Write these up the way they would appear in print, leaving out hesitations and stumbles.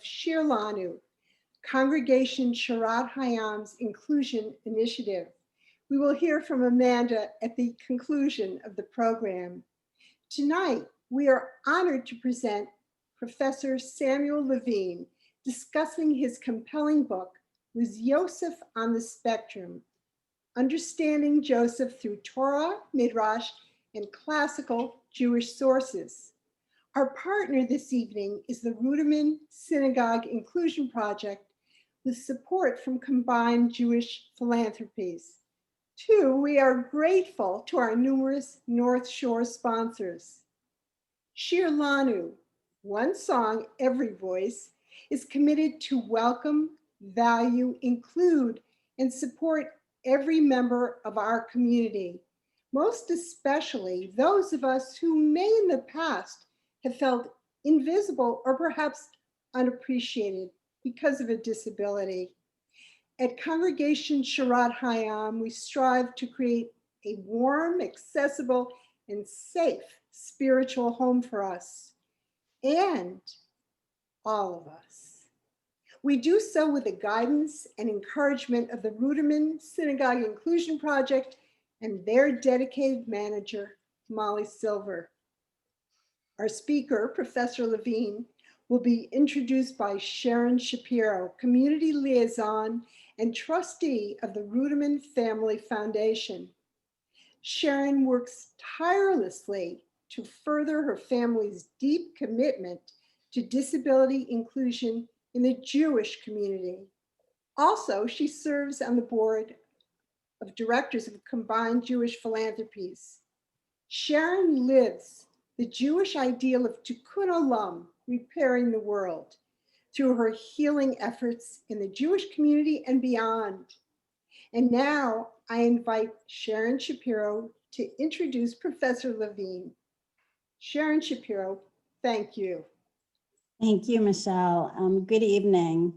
Shir Lanu, Congregation Sharat Hayam's Inclusion Initiative. We will hear from Amanda at the conclusion of the program. Tonight, we are honored to present Professor Samuel Levine discussing his compelling book, Was Yosef on the Spectrum? Understanding Joseph through Torah, Midrash, and classical Jewish sources. Our partner this evening is the Ruderman Synagogue Inclusion Project with support from combined Jewish philanthropies. Two, we are grateful to our numerous North Shore sponsors. Shir Lanu, one song, every voice, is committed to welcome, value, include, and support every member of our community, most especially those of us who may in the past have felt invisible or perhaps unappreciated because of a disability. At Congregation Sharat Hayam, we strive to create a warm, accessible, and safe spiritual home for us and all of us. We do so with the guidance and encouragement of the Ruderman Synagogue Inclusion Project and their dedicated manager, Molly Silver. Our speaker, Professor Levine, will be introduced by Sharon Shapiro, Community Liaison and Trustee of the Ruderman Family Foundation. Sharon works tirelessly to further her family's deep commitment to disability inclusion in the Jewish community. Also, she serves on the board of directors of Combined Jewish Philanthropies. Sharon lives the Jewish ideal of tikkun olam, repairing the world, through her healing efforts in the Jewish community and beyond. And now I invite Sharon Shapiro to introduce Professor Levine. Sharon Shapiro, thank you. Thank you, Michelle. Good evening.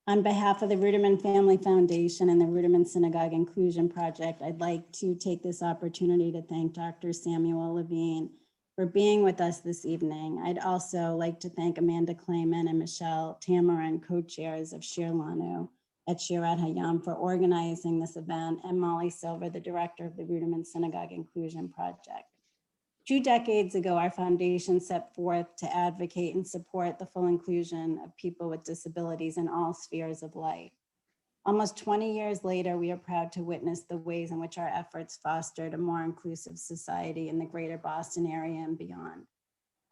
On behalf of the Ruderman Family Foundation and the Ruderman Synagogue Inclusion Project, I'd like to take this opportunity to thank Dr. Samuel Levine for being with us this evening. I'd also like to thank Amanda Clayman and Michelle Tamarin, co-chairs of Shir Lanu at Sharat Hayam, for organizing this event, and Molly Silver, the director of the Ruderman Synagogue Inclusion Project. 2 decades ago, our foundation set forth to advocate and support the full inclusion of people with disabilities in all spheres of life. Almost 20 years later, we are proud to witness the ways in which our efforts fostered a more inclusive society in the greater Boston area and beyond.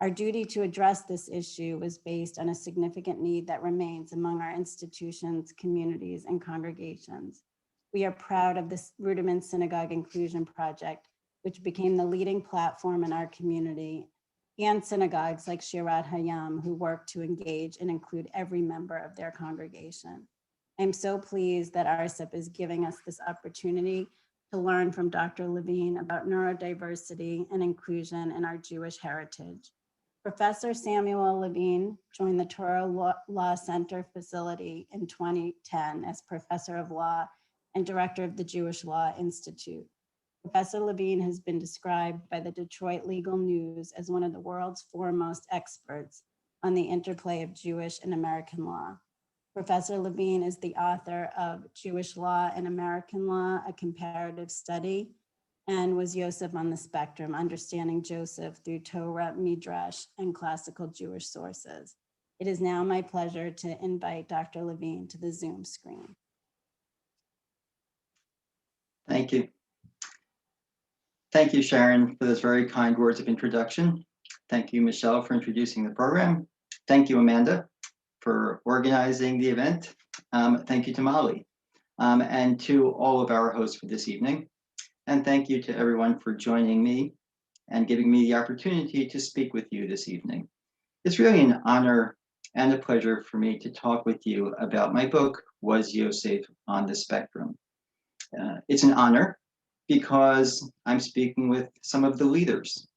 Our duty to address this issue was based on a significant need that remains among our institutions, communities, and congregations. We are proud of this Ruderman Synagogue Inclusion Project, which became the leading platform in our community, and synagogues like Sharat Hayam, who work to engage and include every member of their congregation. I'm so pleased that RSIP is giving us this opportunity to learn from Dr. Levine about neurodiversity and inclusion in our Jewish heritage. Professor Samuel Levine joined the Torah Law Center facility in 2010 as professor of law and director of the Jewish Law Institute. Professor Levine has been described by the Detroit Legal News as one of the world's foremost experts on the interplay of Jewish and American law. Professor Levine is the author of Jewish Law and American Law, a comparative study, and Was Yosef on the Spectrum, Understanding Joseph through Torah, Midrash, and classical Jewish sources. It is now my pleasure to invite Dr. Levine to the Zoom screen. Thank you. Thank you, Sharon, for those very kind words of introduction. Thank you, Michelle, for introducing the program. Thank you, Amanda, for organizing the event. Thank you to Molly and to all of our hosts for this evening. And thank you to everyone for joining me and giving me the opportunity to speak with you this evening. It's really an honor and a pleasure for me to talk with you about my book, Was Yosef on the Spectrum? It's an honor because I'm speaking with some of the leaders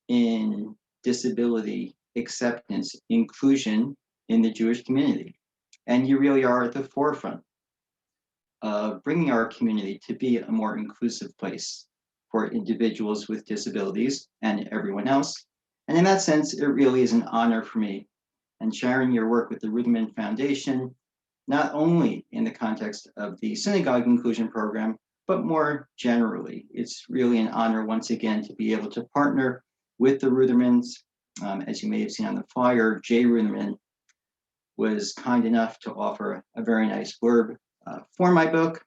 in disability acceptance, inclusion in the Jewish community. And you really are at the forefront of bringing our community to be a more inclusive place for individuals with disabilities and everyone else. And in that sense, it really is an honor for me and sharing your work with the Ruderman Foundation, not only in the context of the synagogue inclusion program, but more generally. It's really an honor once again to be able to partner with the Rudermans. As you may have seen on the flyer, Jay Ruderman was kind enough to offer a very nice blurb for my book.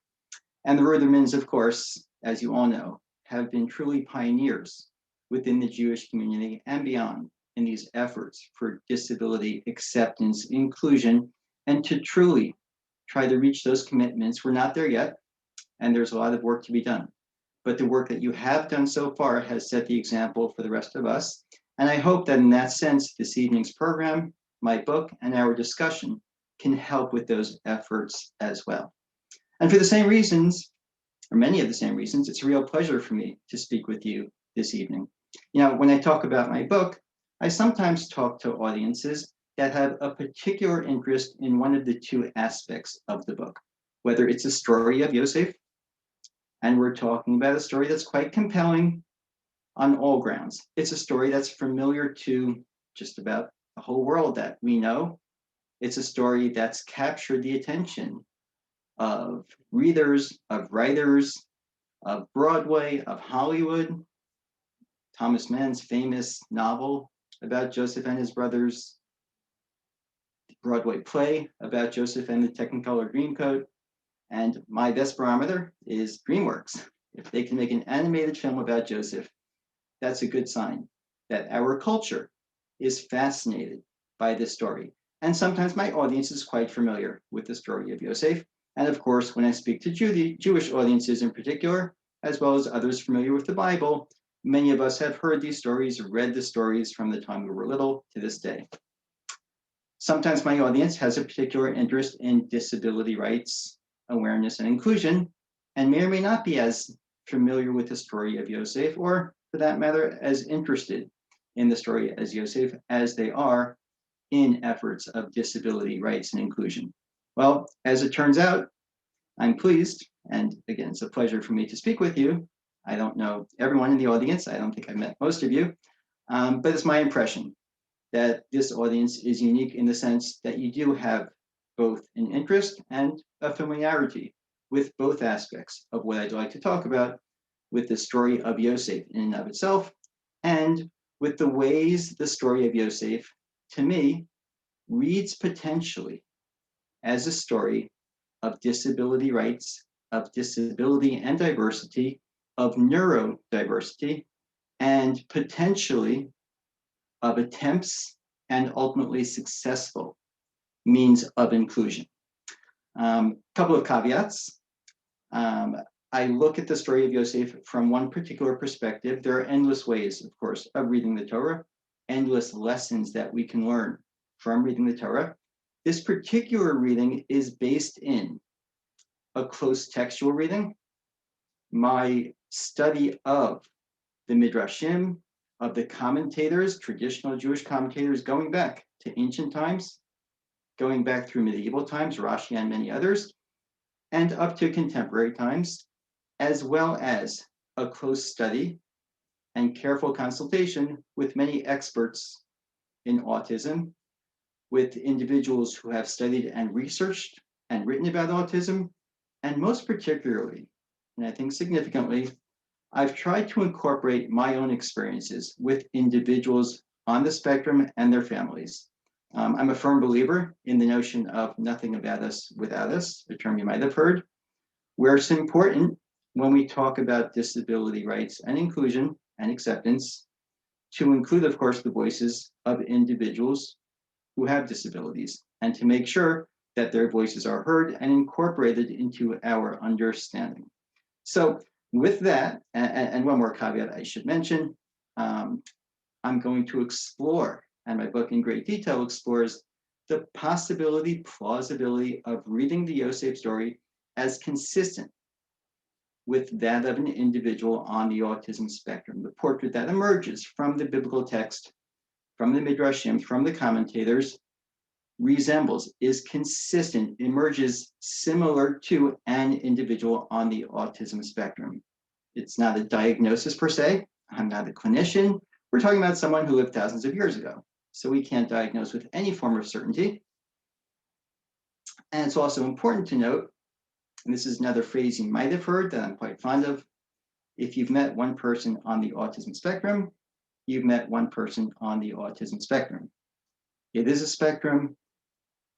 And the Rudermans, of course, as you all know, have been truly pioneers within the Jewish community and beyond in these efforts for disability acceptance, inclusion, and to truly try to reach those commitments. We're not there yet, and there's a lot of work to be done. But the work that you have done so far has set the example for the rest of us. And I hope that in that sense, this evening's program, my book, and our discussion can help with those efforts as well. And for the same reasons, or many of the same reasons, it's a real pleasure for me to speak with you this evening. You know, when I talk about my book, I sometimes talk to audiences that have a particular interest in one of the two aspects of the book, whether it's a story of Yosef, and we're talking about a story that's quite compelling on all grounds. It's a story that's familiar to just about the whole world that we know. It's a story that's captured the attention of readers, of writers, of Broadway, of Hollywood. Thomas Mann's famous novel about Joseph and his brothers, the Broadway play about Joseph and the Technicolor Dreamcoat, and my best barometer is DreamWorks. If they can make an animated film about Joseph, that's a good sign that our culture is fascinated by this story. And sometimes my audience is quite familiar with the story of Yosef. And of course, when I speak to Jewish audiences in particular, as well as others familiar with the Bible, many of us have heard these stories, read the stories from the time we were little to this day. Sometimes my audience has a particular interest in disability rights, awareness, and inclusion, and may or may not be as familiar with the story of Yosef, or for that matter, as interested in the story as Yosef as they are in efforts of disability rights and inclusion. Well, as it turns out, I'm pleased, and again, it's a pleasure for me to speak with you. I don't know everyone in the audience. I don't think I've met most of you, but it's my impression that this audience is unique in the sense that you do have both an interest and a familiarity with both aspects of what I'd like to talk about with the story of Yosef in and of itself, and with the ways the story of Yosef, to me, reads potentially as a story of disability rights, of disability and diversity, of neurodiversity, and potentially of attempts and ultimately successful means of inclusion. Couple of caveats. I look at the story of Yosef from one particular perspective. There are endless ways, of course, of reading the Torah, endless lessons that we can learn from reading the Torah. This particular reading is based in a close textual reading, my study of the Midrashim, of the commentators, traditional Jewish commentators going back to ancient times, going back through medieval times, Rashi and many others, and up to contemporary times, as well as a close study and careful consultation with many experts in autism, with individuals who have studied and researched and written about autism, and most particularly, and I think significantly, I've tried to incorporate my own experiences with individuals on the spectrum and their families. I'm a firm believer in the notion of nothing about us without us, a term you might have heard, where it's important when we talk about disability rights and inclusion and acceptance to include, of course, the voices of individuals who have disabilities and to make sure that their voices are heard and incorporated into our understanding. So with that, and one more caveat I should mention, I'm going to explore, and my book in great detail explores, the possibility, plausibility of reading the Yosef story as consistent with that of an individual on the autism spectrum, the portrait that emerges from the biblical text, from the Midrashim, from the commentators, resembles, is consistent, emerges similar to an individual on the autism spectrum. It's not a diagnosis per se. I'm not a clinician. We're talking about someone who lived thousands of years ago. so we can't diagnose with any form of certainty. And it's also important to note, and this is another phrase you might have heard that I'm quite fond of, if you've met one person on the autism spectrum, you've met one person on the autism spectrum. It is a spectrum.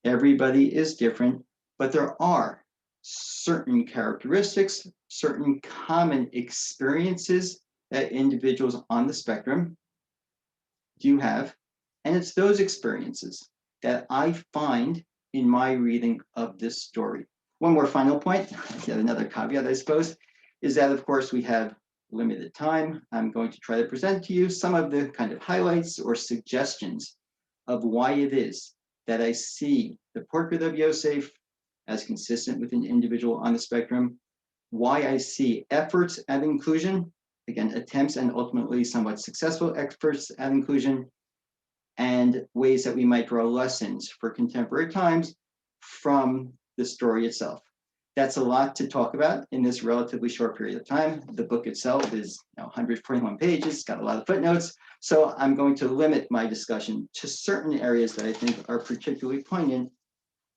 Everybody is different, but there are certain characteristics, certain common experiences that individuals on the spectrum do have. And it's those experiences that I find in my reading of this story. One more final point, yet another caveat, I suppose, is that, of course, we have limited time. I'm going to try to present to you some of the kind of highlights or suggestions of why it is that I see the portrait of Yosef as consistent with an individual on the spectrum, why I see efforts at inclusion, again, attempts and ultimately somewhat successful efforts at inclusion, and ways that we might draw lessons for contemporary times from the story itself. That's a lot to talk about in this relatively short period of time. The book itself is 141 pages, got a lot of footnotes. So I'm going to limit my discussion to certain areas that I think are particularly poignant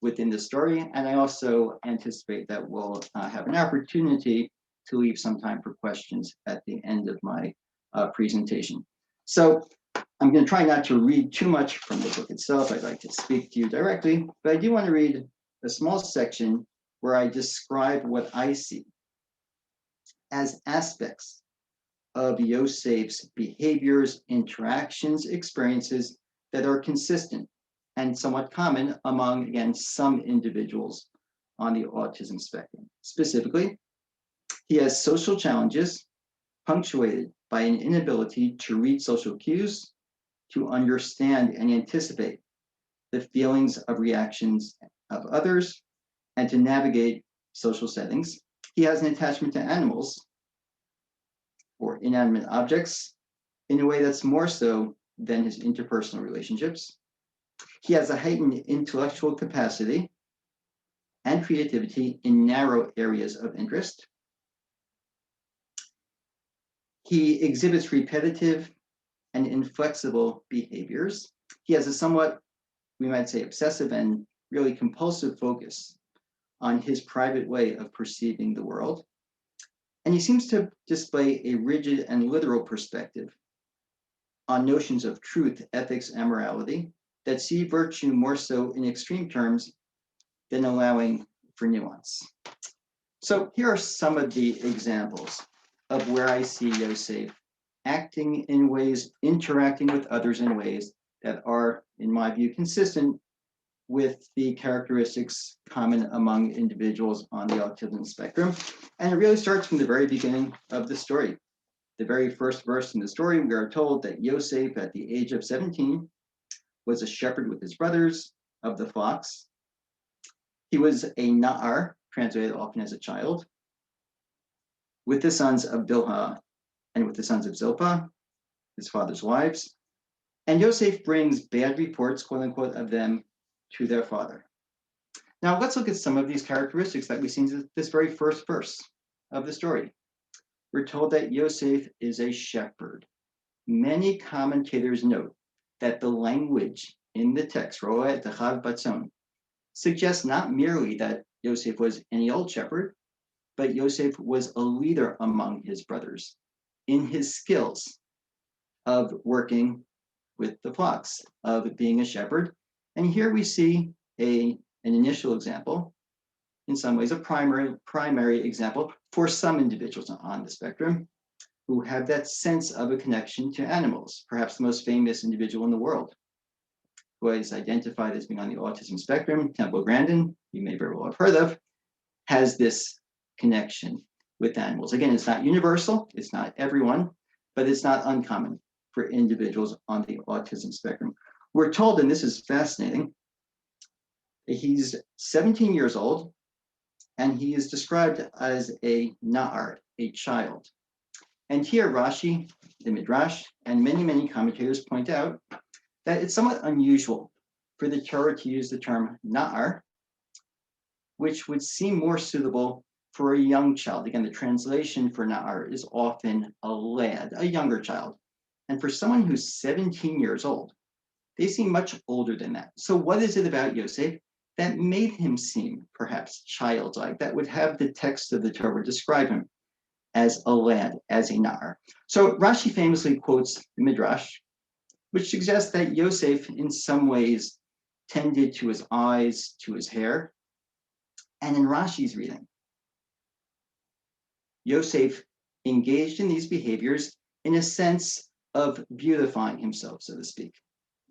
within the story. And I also anticipate that we'll have an opportunity to leave some time for questions at the end of my presentation. So I'm going to try not to read too much from the book itself. I'd like to speak to you directly, but I do want to read a small section where I describe what I see as aspects of Yosef's behaviors, interactions, experiences that are consistent and somewhat common among, again, some individuals on the autism spectrum. Specifically, he has social challenges punctuated by an inability to read social cues, to understand and anticipate the feelings of reactions of others, and to navigate social settings. He has an attachment to animals or inanimate objects in a way that's more so than his interpersonal relationships. He has a heightened intellectual capacity and creativity in narrow areas of interest. He exhibits repetitive and inflexible behaviors. He has a somewhat, we might say, obsessive and really compulsive focus on his private way of perceiving the world. And he seems to display a rigid and literal perspective on notions of truth, ethics, and morality that see virtue more so in extreme terms than allowing for nuance. So here are some of the examples of where I see Yosef acting in ways, interacting with others in ways that are, in my view, consistent with the characteristics common among individuals on the autism spectrum. And it really starts from the very beginning of the story. The very first verse in the story, we are told that Yosef, at the age of 17, was a shepherd with his brothers of the flocks. He was a na'ar, translated often as a child, with the sons of Bilhah and with the sons of Zilpah, his father's wives. And Yosef brings bad reports, quote unquote, of them to their father. Now let's look at some of these characteristics that we see in this very first verse of the story. We're told that Yosef is a shepherd. Many commentators note that the language in the text, Ro'eh Techav Batzon, suggests not merely that Yosef was any old shepherd, but Yosef was a leader among his brothers in his skills of working with the flocks, of being a shepherd. And here we see an initial example, in some ways a primary example for some individuals on the spectrum who have that sense of a connection to animals. Perhaps the most famous individual in the world who is identified as being on the autism spectrum, Temple Grandin, you may very well have heard of, has this connection with animals. Again, it's not universal, it's not everyone, but it's not uncommon for individuals on the autism spectrum. We're told, and this is fascinating, he's 17 years old, and he is described as a na'ar, a child. And here Rashi, the Midrash, and many commentators point out that it's somewhat unusual for the Torah to use the term na'ar, which would seem more suitable for a young child. Again, the translation for na'ar is often a lad, a younger child. And for someone who's 17 years old, they seem much older than that. So what is it about Yosef that made him seem perhaps childlike, that would have the text of the Torah describe him as a lad, as a nar? So Rashi famously quotes the Midrash, which suggests that Yosef in some ways tended to his eyes, to his hair. And in Rashi's reading, Yosef engaged in these behaviors in a sense of beautifying himself, so to speak,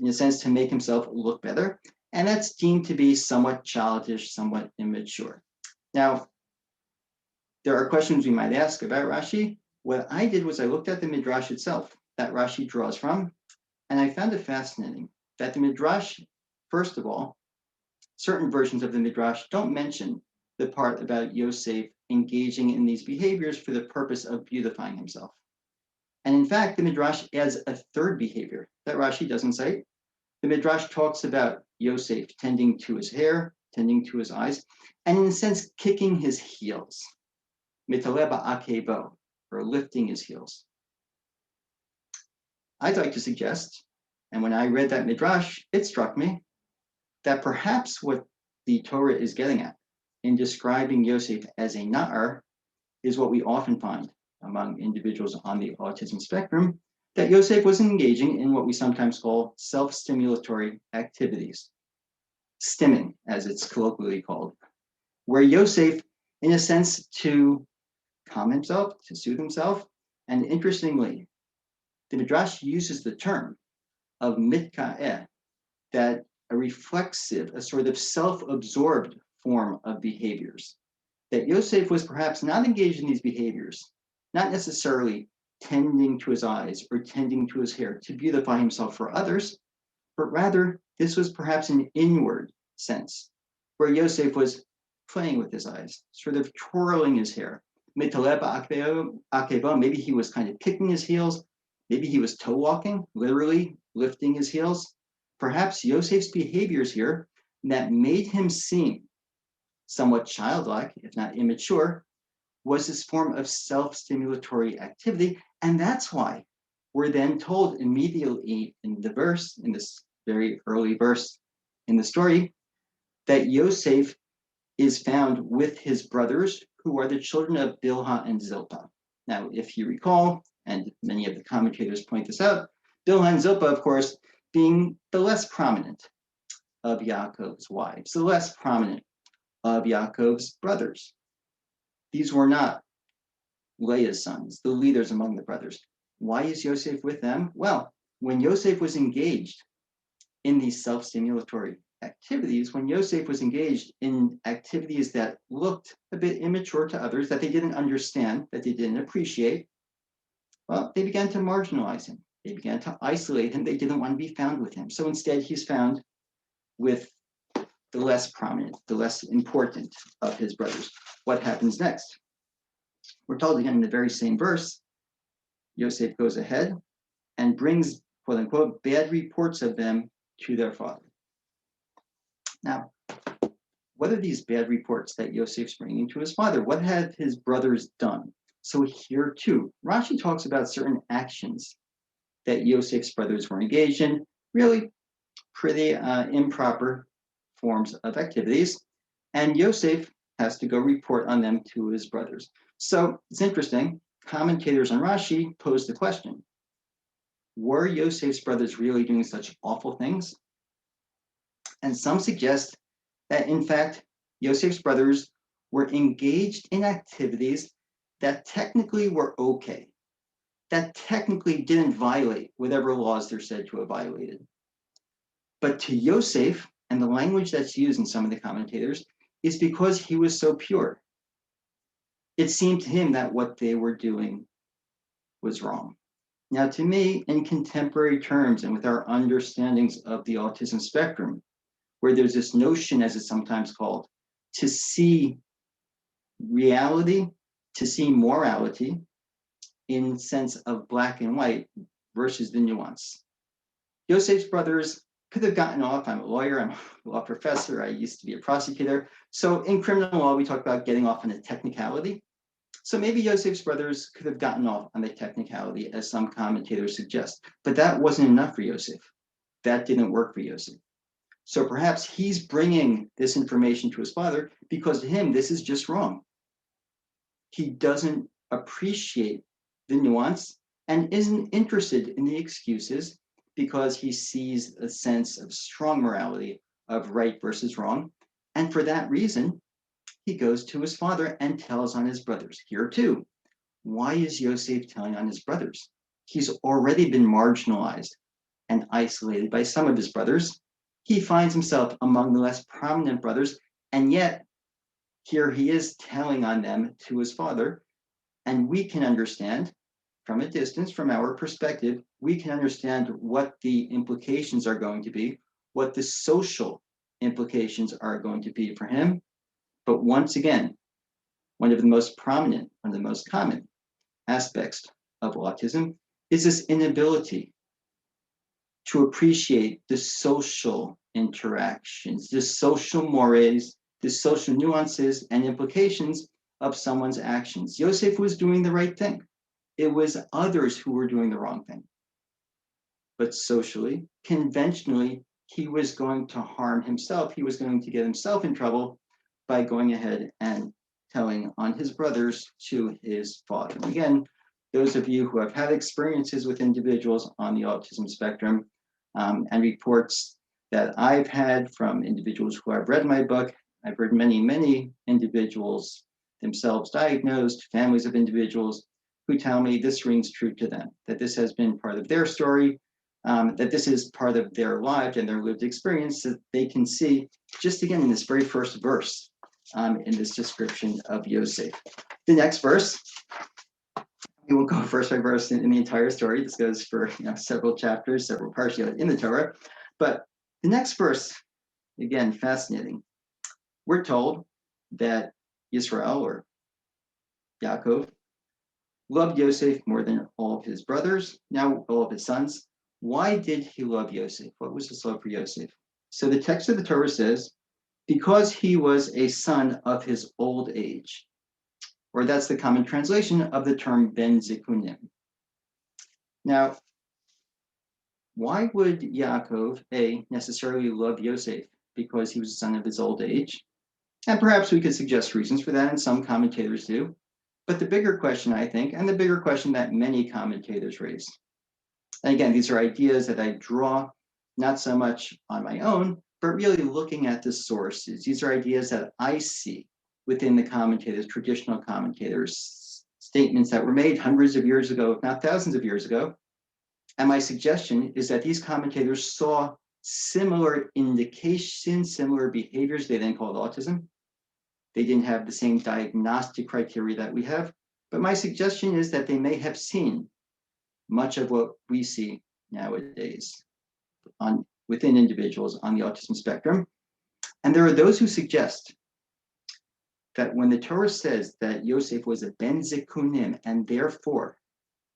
in a sense to make himself look better. And that's deemed to be somewhat childish, somewhat immature. Now, there are questions we might ask about Rashi. What I did was I looked at the Midrash itself that Rashi draws from, and I found it fascinating that the Midrash, first of all, certain versions of the Midrash don't mention the part about Yosef engaging in these behaviors for the purpose of beautifying himself. And in fact, the Midrash adds a third behavior that Rashi doesn't say. The Midrash talks about Yosef tending to his hair, tending to his eyes, and in a sense, kicking his heels, mitaleba akebo, or lifting his heels. I'd like to suggest, and when I read that Midrash, it struck me that perhaps what the Torah is getting at in describing Yosef as a na'ar is what we often find among individuals on the autism spectrum, that Yosef was engaging in what we sometimes call self-stimulatory activities, stimming, as it's colloquially called, where Yosef, in a sense, to calm himself, to soothe himself, and interestingly, the Midrash uses the term of mitka'eh, that a reflexive, a sort of self-absorbed form of behaviors. That Yosef was perhaps not engaged in these behaviors, not necessarily tending to his eyes or tending to his hair to beautify himself for others, but rather this was perhaps an inward sense, where Yosef was playing with his eyes, sort of twirling his hair. Mitaleba akeba, maybe he was kind of kicking his heels, maybe he was toe walking, literally lifting his heels. Perhaps Yosef's behaviors here that made him seem somewhat childlike, if not immature, was this form of self-stimulatory activity. And that's why we're then told immediately in the verse, in this very early verse in the story, that Yosef is found with his brothers, who are the children of Bilhah and Zilpah. Now, if you recall, and many of the commentators point this out, Bilhah and Zilpah, of course, being the less prominent of Yaakov's wives, the less prominent of Yaakov's brothers. These were not Leah's sons, the leaders among the brothers. Why is Yosef with them? Well, when Yosef was engaged in these self-stimulatory activities, when Yosef was engaged in activities that looked a bit immature to others, that they didn't understand, that they didn't appreciate, well, they began to marginalize him. They began to isolate him. They didn't want to be found with him. So instead, he's found with the less prominent, the less important of his brothers. What happens next? We're told again in the very same verse, Yosef goes ahead and brings, quote unquote, bad reports of them to their father. Now, what are these bad reports that Yosef's bringing to his father? What have his brothers done? So here too, Rashi talks about certain actions that Yosef's brothers were engaged in, really pretty improper forms of activities, and Yosef has to go report on them to his brothers. So it's interesting, commentators on Rashi pose the question, were Yosef's brothers really doing such awful things? And some suggest that in fact, Yosef's brothers were engaged in activities that technically were okay, that technically didn't violate whatever laws they're said to have violated. But to Yosef, and the language that's used in some of the commentators, is because he was so pure. It seemed to him that what they were doing was wrong. Now, to me, in contemporary terms and with our understandings of the autism spectrum, where there's this notion, as it's sometimes called, to see reality, to see morality in sense of black and white versus the nuance. Yosef's brothers could have gotten off. I'm a lawyer, I'm a law professor, I used to be a prosecutor. So in criminal law, we talk about getting off on a technicality. So maybe Yosef's brothers could have gotten off on the technicality, as some commentators suggest, but that wasn't enough for Yosef. that didn't work for Yosef. So perhaps he's bringing this information to his father because to him, this is just wrong. He doesn't appreciate the nuance and isn't interested in the excuses because he sees a sense of strong morality of right versus wrong. And for that reason, he goes to his father and tells on his brothers. Here too, why is Yosef telling on his brothers? He's already been marginalized and isolated by some of his brothers. He finds himself among the less prominent brothers, and yet here he is telling on them to his father. And we can understand from a distance, from our perspective, we can understand what the implications are going to be, what the social implications are going to be for him. But once again, one of the most prominent, one of the most common aspects of autism is this inability to appreciate the social interactions, the social mores, the social nuances and implications of someone's actions. Yosef was doing the right thing. It was others who were doing the wrong thing. But socially, conventionally, he was going to harm himself. He was going to get himself in trouble by going ahead and telling on his brothers to his father. And again, those of you who have had experiences with individuals on the autism spectrum and reports that I've had from individuals who have read my book, I've heard many, many individuals themselves diagnosed, families of individuals who tell me this rings true to them, that this has been part of their story, that this is part of their life and their lived experience that they can see just again in this very first verse in this description of Yosef. The next verse, we won't go verse by verse in the entire story. This goes for several chapters, several parts in the Torah. But the next verse, again, fascinating. We're told that Yisrael or Yaakov loved Yosef more than all of his brothers, now all of his sons. Why did he love Yosef? What was his love for Yosef? So the text of the Torah says, because he was a son of his old age, or that's the common translation of the term ben zikunim. Now, why would Yaakov, necessarily love Yosef? Because he was a son of his old age. And perhaps we could suggest reasons for that, and some commentators do. But the bigger question, I think, and the bigger question that many commentators raise, and again, these are ideas that I draw not so much on my own, but really looking at the sources. These are ideas that I see within the commentators, traditional commentators, statements that were made hundreds of years ago, if not thousands of years ago. And my suggestion is that these commentators saw similar indications, similar behaviors they then called autism. They didn't have the same diagnostic criteria that we have, but my suggestion is that they may have seen much of what we see nowadays within individuals on the autism spectrum. And there are those who suggest that when the Torah says that Yosef was a ben zikunim and therefore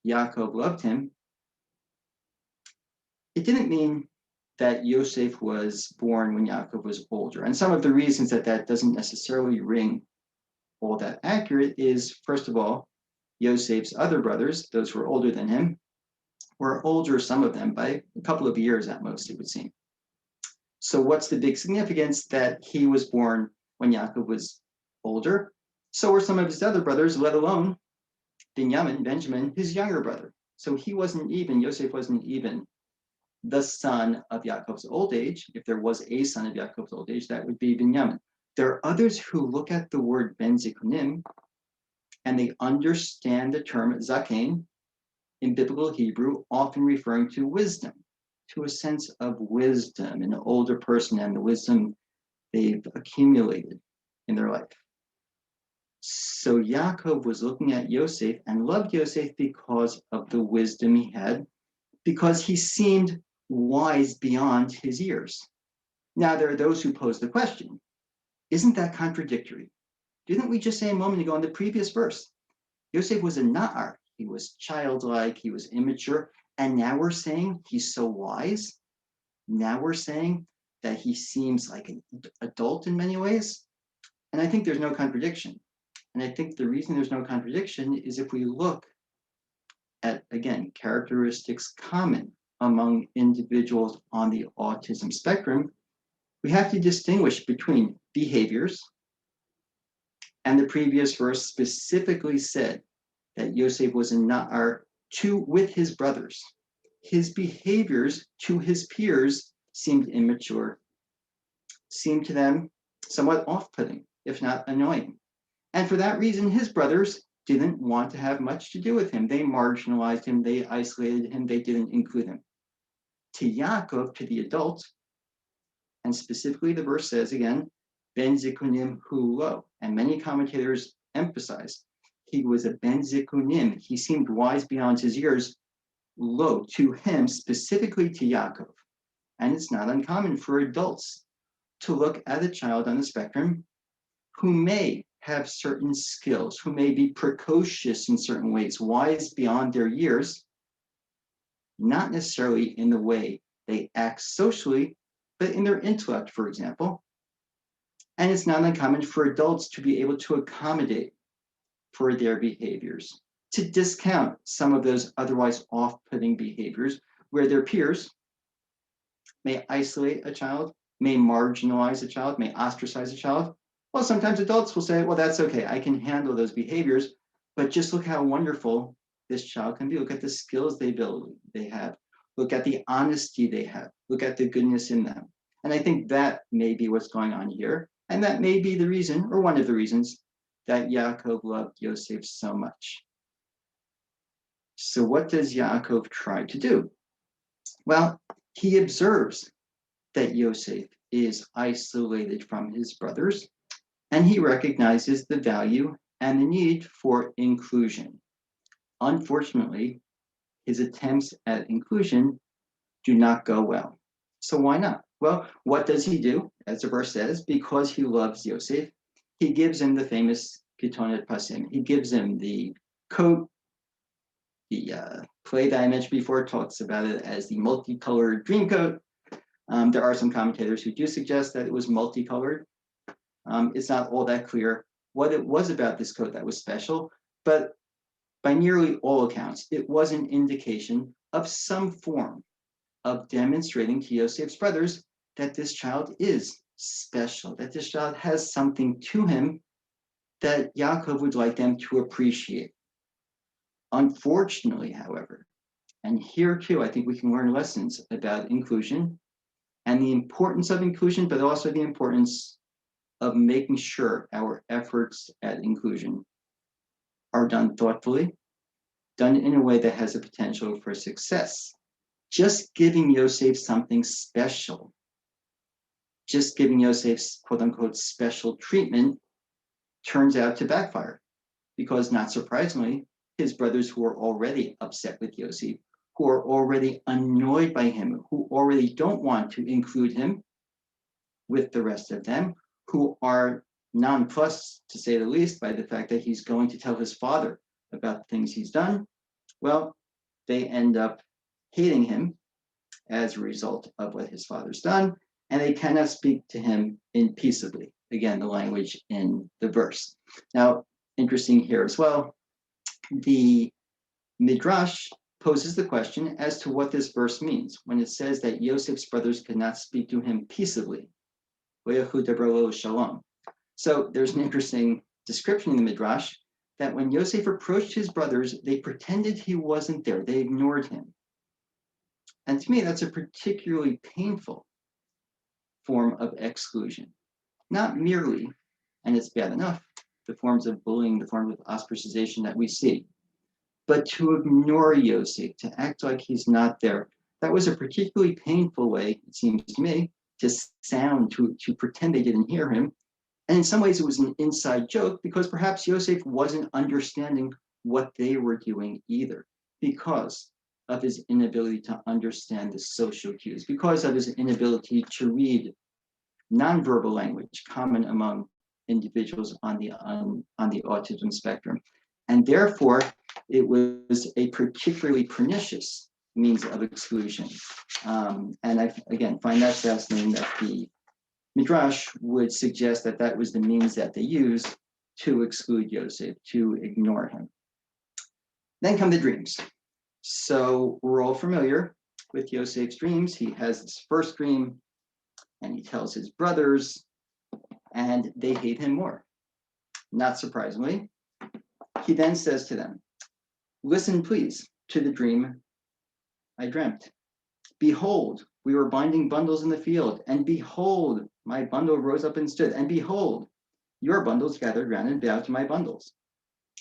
Yaakov loved him, it didn't mean that Yosef was born when Yaakov was older. And some of the reasons that that doesn't necessarily ring all that accurate is, first of all, Yosef's other brothers, those who were older than him, were older, some of them, by a couple of years at most, it would seem. So what's the big significance that he was born when Yaakov was older? So were some of his other brothers, let alone Benjamin, his younger brother. So Yosef wasn't even the son of Yaakov's old age. If there was a son of Yaakov's old age, that would be Benjamin. There are others who look at the word ben zikunim and they understand the term zaken in biblical Hebrew, often referring to wisdom, to a sense of wisdom, an older person and the wisdom they've accumulated in their life. So Yaakov was looking at Yosef and loved Yosef because of the wisdom he had, because he seemed wise beyond his years. Now, there are those who pose the question, isn't that contradictory? Didn't we just say a moment ago in the previous verse, Yosef was a na'ar, he was childlike, he was immature, and now we're saying he's so wise? Now we're saying that he seems like an adult in many ways? And I think there's no contradiction. And I think the reason there's no contradiction is if we look at, again, characteristics common among individuals on the autism spectrum, we have to distinguish between behaviors, and the previous verse specifically said that Yosef was a na'ar with his brothers. His behaviors to his peers seemed immature, seemed to them somewhat off-putting, if not annoying. And for that reason, his brothers didn't want to have much to do with him. They marginalized him, they isolated him, they didn't include him. To Yaakov, to the adult, and specifically the verse says again, Ben Zikunim hu lo, and many commentators emphasize he was a Ben Zikunim. He seemed wise beyond his years, lo, to him, specifically to Yaakov. And it's not uncommon for adults to look at a child on the spectrum who may have certain skills, who may be precocious in certain ways, wise beyond their years, not necessarily in the way they act socially, but in their intellect, for example. And it's not uncommon for adults to be able to accommodate for their behaviors, to discount some of those otherwise off-putting behaviors where their peers may isolate a child, may marginalize a child, may ostracize a child. Well, sometimes adults will say, well, that's okay, I can handle those behaviors, but just look how wonderful this child can be. Look at the skills they have. Look at the honesty they have. Look at the goodness in them. And I think that may be what's going on here. And that may be the reason, or one of the reasons, that Yaakov loved Yosef so much. So what does Yaakov try to do? Well, he observes that Yosef is isolated from his brothers, and he recognizes the value and the need for inclusion. Unfortunately, his attempts at inclusion do not go well. So why not? Well, what does he do? As the verse says, because he loves Yosef, he gives him the famous Ketonet Pasim. He gives him the coat. The play that I mentioned before talks about it as the multicolored dream coat. There are some commentators who do suggest that it was multicolored. It's not all that clear what it was about this coat that was special, but by nearly all accounts, it was an indication of some form of demonstrating to Yosef's brothers that this child is special, that this child has something to him that Yaakov would like them to appreciate. Unfortunately, however, and here too, I think we can learn lessons about inclusion and the importance of inclusion, but also the importance of making sure our efforts at inclusion are done thoughtfully, done in a way that has a potential for success. Just giving Yosef something special, just giving Yosef's quote unquote special treatment turns out to backfire, because not surprisingly, his brothers who are already upset with Yosef, who are already annoyed by him, who already don't want to include him with the rest of them, who are nonplussed, to say the least, by the fact that he's going to tell his father about the things he's done, well, they end up hating him as a result of what his father's done, and they cannot speak to him in peaceably. Again, the language in the verse. Now, interesting here as well, the Midrash poses the question as to what this verse means when it says that Yosef's brothers could not speak to him peaceably. So there's an interesting description in the Midrash that when Yosef approached his brothers, they pretended he wasn't there. They ignored him. And to me, that's a particularly painful form of exclusion. Not merely, and it's bad enough, the forms of bullying, the forms of ostracization that we see, but to ignore Yosef, to act like he's not there. That was a particularly painful way, it seems to me, to pretend they didn't hear him. And in some ways it was an inside joke, because perhaps Yosef wasn't understanding what they were doing either, because of his inability to understand the social cues, because of his inability to read nonverbal language common among individuals on the autism spectrum. And therefore, it was a particularly pernicious means of exclusion. And I, again, find that fascinating that the Midrash would suggest that that was the means that they used to exclude Yosef, to ignore him. Then come the dreams. So we're all familiar with Yosef's dreams. He has this first dream, and he tells his brothers, and they hate him more. Not surprisingly, he then says to them, listen, please, to the dream I dreamt. Behold, we were binding bundles in the field, and behold, my bundle rose up and stood, and behold, your bundles gathered round and bowed to my bundles.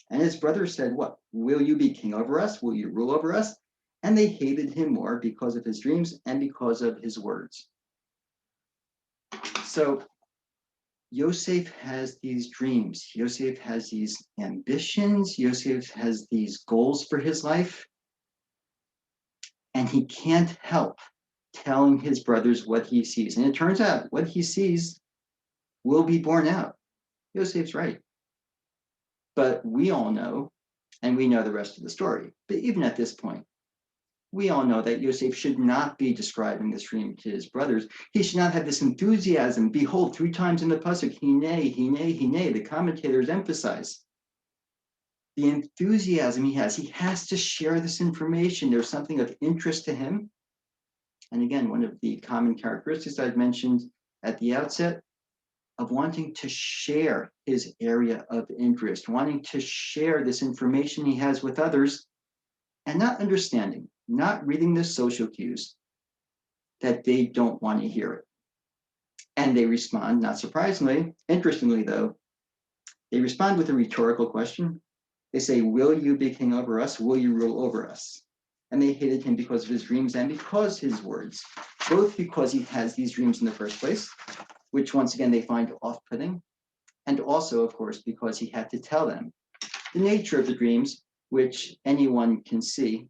And his brothers said, what? Will you be king over us? Will you rule over us? And they hated him more because of his dreams and because of his words. So Yosef has these dreams. Yosef has these ambitions. Yosef has these goals for his life. And he can't help telling his brothers what he sees. And it turns out what he sees will be borne out. Yosef's right. But we all know, and we know the rest of the story. But even at this point, we all know that Yosef should not be describing this dream to his brothers. He should not have this enthusiasm. Behold, 3 times in the pasuk, hine, hine, hine. The commentators emphasize the enthusiasm he has. He has to share this information. There's something of interest to him. And again, one of the common characteristics I've mentioned at the outset of wanting to share his area of interest, wanting to share this information he has with others, and not understanding, not reading the social cues that they don't want to hear it. And they respond, not surprisingly, interestingly though, they respond with a rhetorical question. They say, will you be king over us? Will you rule over us? And they hated him because of his dreams and because his words, both because he has these dreams in the first place, which once again they find off-putting, and also, of course, because he had to tell them. The nature of the dreams, which anyone can see,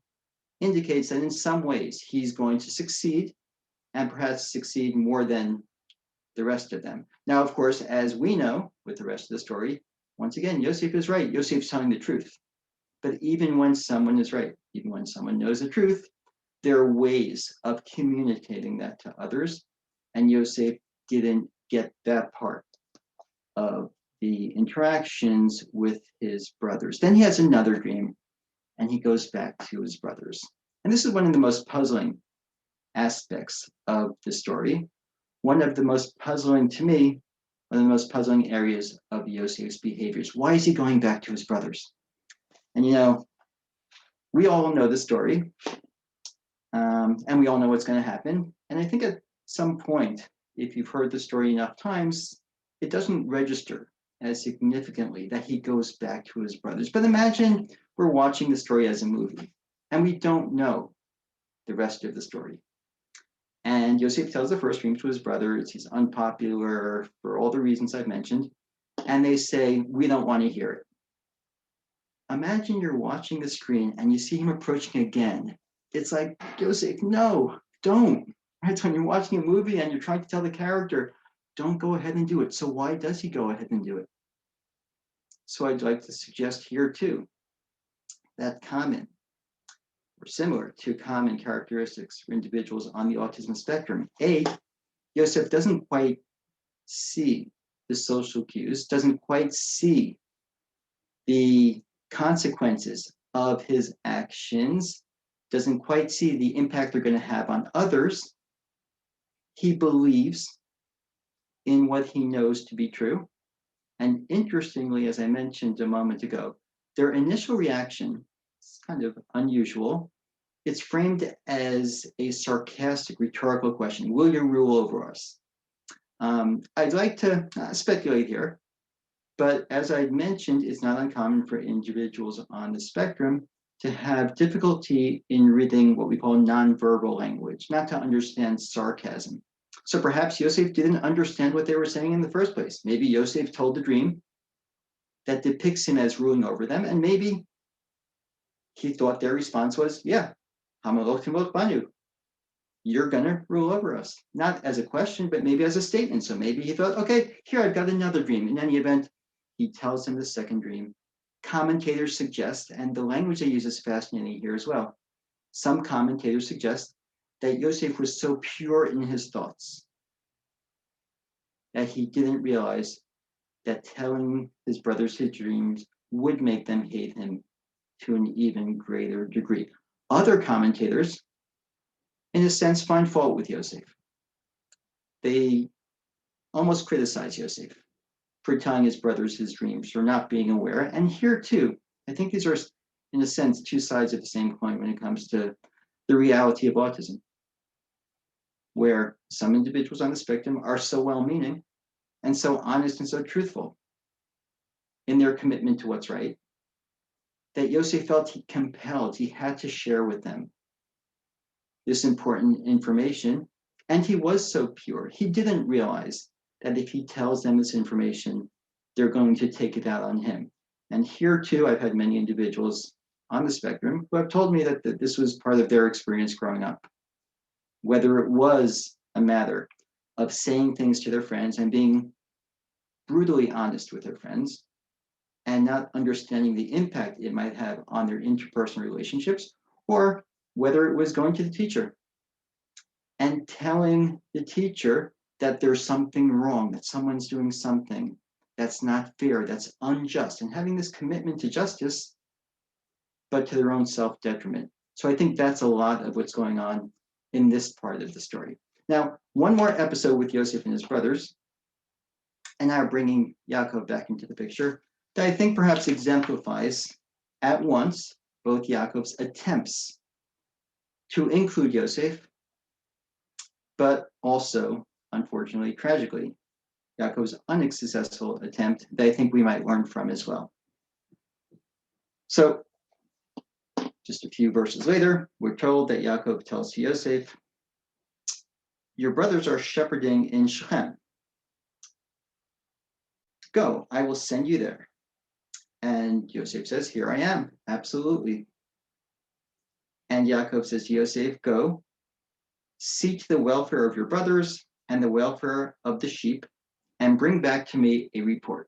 indicates that in some ways he's going to succeed, and perhaps succeed more than the rest of them. Now, of course, as we know with the rest of the story, once again, Yosef is right. Yosef's telling the truth. But even when someone is right, even when someone knows the truth, there are ways of communicating that to others. And Yosef didn't get that part of the interactions with his brothers. Then he has another dream, and he goes back to his brothers. And this is one of the most puzzling aspects of the story. One of the most puzzling to me, one of the most puzzling areas of Yosef's behaviors. Why is he going back to his brothers? And you know, we all know the story, and we all know what's going to happen. And I think at some point, if you've heard the story enough times, it doesn't register as significantly that he goes back to his brothers. But imagine we're watching the story as a movie, and we don't know the rest of the story. And Yosef tells the first dream to his brothers. He's unpopular for all the reasons I've mentioned. And they say, we don't want to hear it. Imagine you're watching the screen and you see him approaching again. It's like, Yosef, no, don't. Right? So when you're watching a movie and you're trying to tell the character, don't go ahead and do it. So why does he go ahead and do it? So I'd like to suggest here too, that common or similar to common characteristics for individuals on the autism spectrum. A, Yosef doesn't quite see the social cues, doesn't quite see the consequences of his actions, doesn't quite see the impact they're going to have on others. He believes in what he knows to be true. And interestingly, as I mentioned a moment ago, their initial reaction is kind of unusual. It's framed as a sarcastic rhetorical question. Will you rule over us? I'd like to speculate here, but as I mentioned, it's not uncommon for individuals on the spectrum to have difficulty in reading what we call nonverbal language, not to understand sarcasm. So perhaps Yosef didn't understand what they were saying in the first place. Maybe Yosef told the dream that depicts him as ruling over them, and maybe he thought their response was, yeah, Lanu, you're gonna rule over us. Not as a question, but maybe as a statement. So maybe he thought, okay, here, I've got another dream. In any event, he tells him the second dream. Commentators suggest, and the language they use is fascinating here as well. Some commentators suggest that Yosef was so pure in his thoughts that he didn't realize that telling his brothers his dreams would make them hate him to an even greater degree. Other commentators in a sense, find fault with Yosef. They almost criticize Yosef for telling his brothers his dreams or not being aware. And here too, I think these are, in a sense, two sides of the same coin when it comes to the reality of autism, where some individuals on the spectrum are so well-meaning and so honest and so truthful in their commitment to what's right, that Yosef felt he had to share with them this important information. And he was so pure. He didn't realize that if he tells them this information, they're going to take it out on him. And here too, I've had many individuals on the spectrum who have told me that this was part of their experience growing up. Whether it was a matter of saying things to their friends and being brutally honest with their friends and not understanding the impact it might have on their interpersonal relationships, or whether it was going to the teacher and telling the teacher that there's something wrong, that someone's doing something that's not fair, that's unjust, and having this commitment to justice, but to their own self-detriment. So I think that's a lot of what's going on in this part of the story. Now, one more episode with Yosef and his brothers, and now bringing Yaakov back into the picture, that I think perhaps exemplifies at once both Yaakov's attempts to include Yosef, but also, unfortunately, tragically, Yaakov's unsuccessful attempt that I think we might learn from as well. So, just a few verses later, we're told that Yaakov tells to Yosef, "Your brothers are shepherding in Shechem. Go, I will send you there." And Yosef says, "Here I am, absolutely." And Yaakov says to Yosef, "Go, see to the welfare of your brothers and the welfare of the sheep, and bring back to me a report."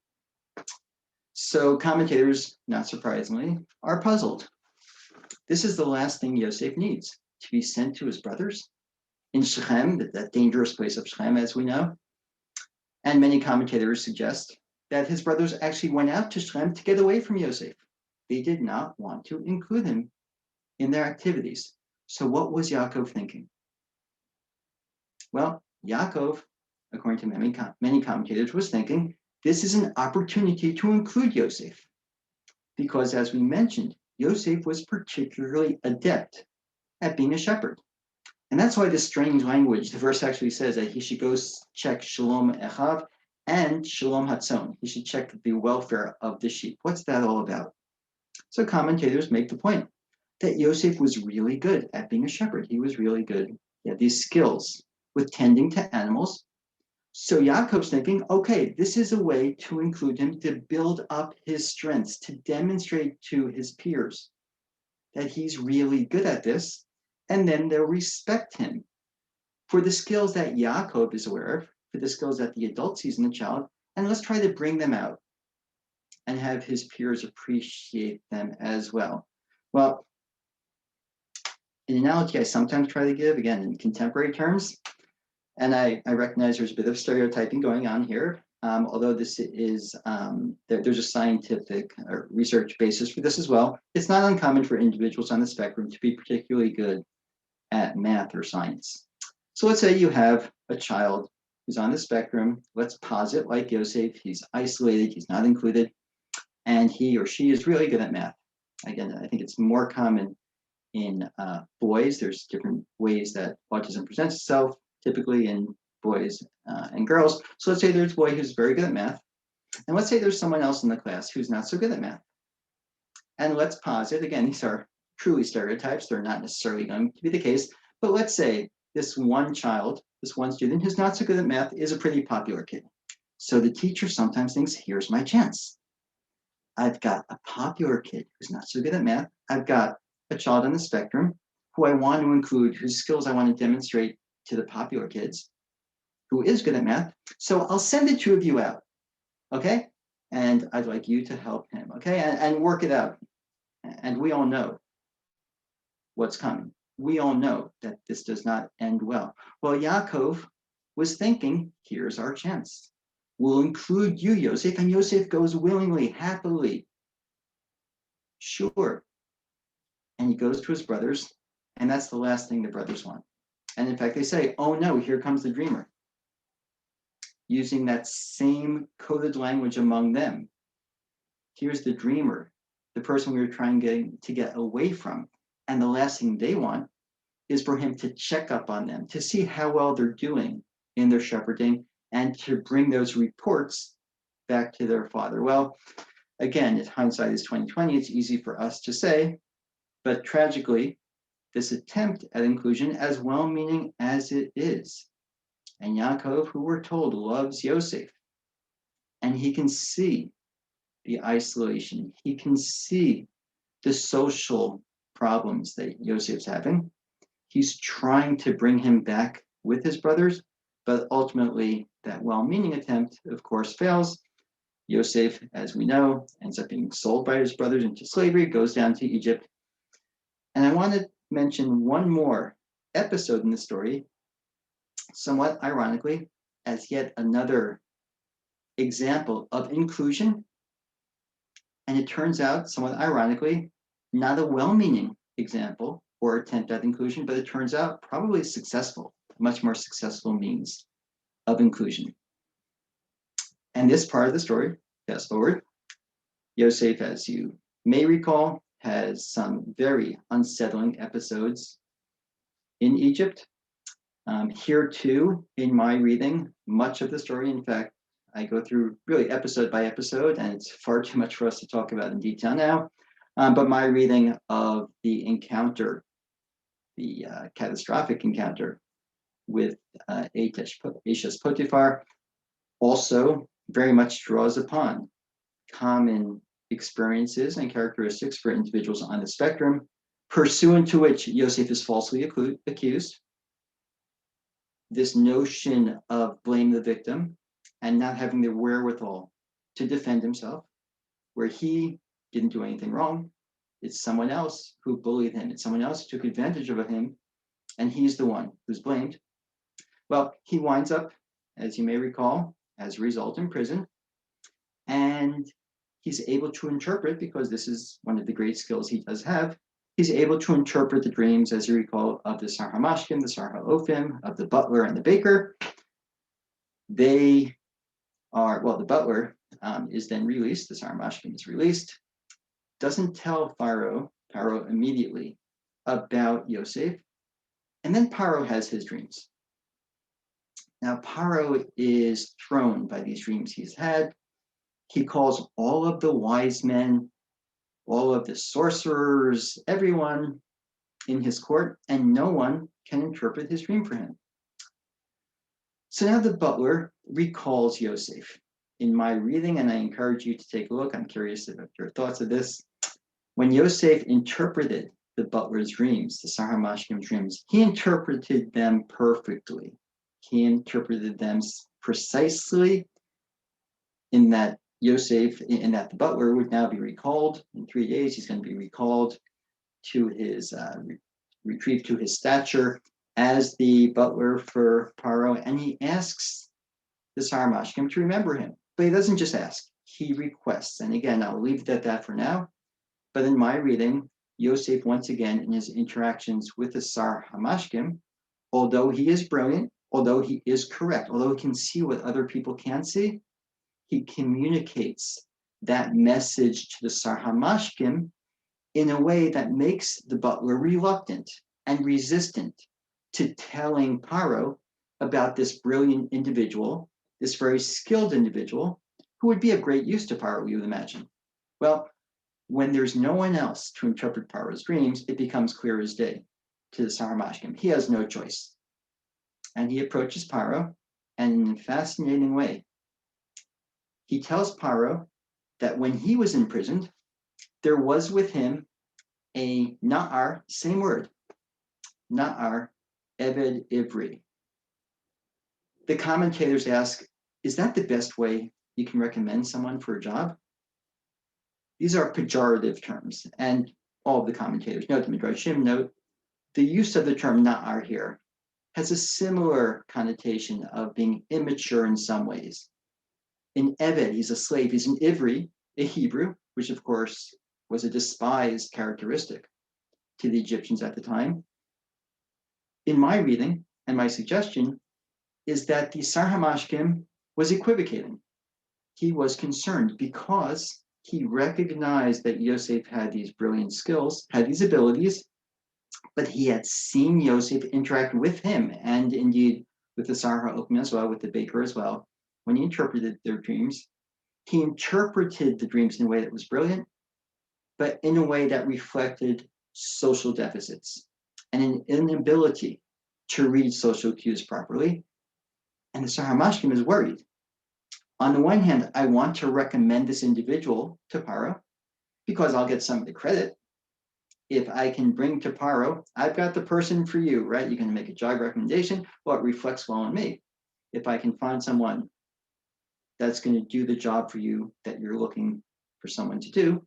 So commentators, not surprisingly, are puzzled. This is the last thing Yosef needs, to be sent to his brothers in Shechem, that dangerous place of Shechem, as we know. And many commentators suggest that his brothers actually went out to Shechem to get away from Yosef. They did not want to include him in their activities. So what was Yaakov thinking? Well, Yaakov, according to many commentators, was thinking this is an opportunity to include Yosef. Because as we mentioned, Yosef was particularly adept at being a shepherd. And that's why this strange language, the verse actually says that he should go check Shalom Echav and Shalom Hatzon. He should check the welfare of the sheep. What's that all about? So commentators make the point that Yosef was really good at being a shepherd. He was really good. He had these skills with tending to animals. So Yaakov's thinking, okay, this is a way to include him, to build up his strengths, to demonstrate to his peers that he's really good at this, and then they'll respect him for the skills that Yaakov is aware of, for the skills that the adult sees in the child, and let's try to bring them out and have his peers appreciate them as well. Well, an analogy I sometimes try to give, again, in contemporary terms, and I recognize there's a bit of stereotyping going on here, although this is, there's a scientific research basis for this as well. It's not uncommon for individuals on the spectrum to be particularly good at math or science. So let's say you have a child who's on the spectrum. Let's posit like Yosef, he's isolated, he's not included, and he or she is really good at math. Again, I think it's more common in boys. There's different ways that autism presents itself, typically in boys and girls. So let's say there's a boy who's very good at math, and let's say there's someone else in the class who's not so good at math. And let's posit, again, these are truly stereotypes, they're not necessarily going to be the case, but let's say this one child, this one student who's not so good at math is a pretty popular kid. So the teacher sometimes thinks, here's my chance. I've got a popular kid who's not so good at math. I've got a child on the spectrum who I want to include, whose skills I want to demonstrate to the popular kids, who is good at math. So I'll send the two of you out, okay? And I'd like you to help him, okay? And work it out. And we all know what's coming. We all know that this does not end well. Well, Yaakov was thinking, here's our chance. We'll include you, Yosef, and Yosef goes willingly, happily. Sure. And he goes to his brothers, and that's the last thing the brothers want. And in fact, they say, oh no, here comes the dreamer. Using that same coded language among them. Here's the dreamer, the person we were trying to get away from. And the last thing they want is for him to check up on them, to see how well they're doing in their shepherding, and to bring those reports back to their father. Well, again, if hindsight is 20/20, it's easy for us to say, but tragically, this attempt at inclusion, as well-meaning as it is, and Yaakov, who we're told loves Yosef, and he can see the isolation, he can see the social problems that Yosef's having. He's trying to bring him back with his brothers, but ultimately that well-meaning attempt, of course, fails. Yosef, as we know, ends up being sold by his brothers into slavery, goes down to Egypt. And I want to mention one more episode in the story, somewhat ironically, as yet another example of inclusion. And it turns out, somewhat ironically, not a well-meaning example or attempt at inclusion, but it turns out probably successful, much more successful means of inclusion. And this part of the story, fast forward, Yosef, as you may recall, has some very unsettling episodes in Egypt. Here too, in my reading, much of the story, in fact, I go through really episode by episode, and it's far too much for us to talk about in detail now. But my reading of the encounter, the catastrophic encounter with Eshes Potiphar, also very much draws upon common experiences and characteristics for individuals on the spectrum, pursuant to which Yosef is falsely accused. This notion of blame the victim and not having the wherewithal to defend himself, where he didn't do anything wrong. It's someone else who bullied him. It's someone else who took advantage of him, and he's the one who's blamed. Well, he winds up, as you may recall, as a result in prison, and he's able to interpret, because this is one of the great skills he does have, he's able to interpret the dreams, as you recall, of the Sar HaMashkim, the Sar HaOfim, of the butler and the baker. They are, well, the butler is then released, the Sar HaMashkim is released, doesn't tell Paro immediately about Yosef, and then Paro has his dreams. Now, Paro is thrown by these dreams he's had. He calls all of the wise men, all of the sorcerers, everyone in his court, and no one can interpret his dream for him. So now the butler recalls Yosef. In my reading, and I encourage you to take a look, I'm curious about your thoughts of this. When Yosef interpreted the butler's dreams, the Sar HaMashkim dreams, he interpreted them perfectly. He interpreted them precisely, in that Yosef, in that the butler would now be recalled. In 3 days, he's going to be recalled to his, retrieved to his stature as the butler for Paro, and he asks the Sar HaMashkim to remember him. But he doesn't just ask, he requests. And again, I'll leave it at that for now. But in my reading, Yosef, once again, in his interactions with the Sar HaMashkim, although he is brilliant, although he is correct, although he can see what other people can't see, he communicates that message to the Sar HaMashkim in a way that makes the butler reluctant and resistant to telling Paro about this brilliant individual, this very skilled individual, who would be of great use to Paro, you would imagine. Well, when there's no one else to interpret Paro's dreams, it becomes clear as day to the Sar HaMashkim. He has no choice. And he approaches Paro, and in a fascinating way, he tells Paro that when he was imprisoned, there was with him a Na'ar, same word, Na'ar, Eved Ivri. The commentators ask, is that the best way you can recommend someone for a job? These are pejorative terms, and all of the commentators note, the Midrashim note, the use of the term Na'ar here has a similar connotation of being immature in some ways. In Eved, he's a slave, he's an Ivri, a Hebrew, which of course was a despised characteristic to the Egyptians at the time. in my reading and my suggestion is that the Sar HaMashkim was equivocating. He was concerned because he recognized that Yosef had these brilliant skills, had these abilities, but he had seen Yosef interact with him and indeed with the Sar HaOkim as well, with the baker as well. When he interpreted their dreams, he interpreted the dreams in a way that was brilliant, but in a way that reflected social deficits and an inability to read social cues properly. And the Sar HaMashkim is worried. On the one hand, I want to recommend this individual to Paro because I'll get some of the credit. If I can bring to Paro, I've got the person for you, right? You can make a job recommendation. Well, it reflects well on me. If I can find someone that's going to do the job for you that you're looking for someone to do.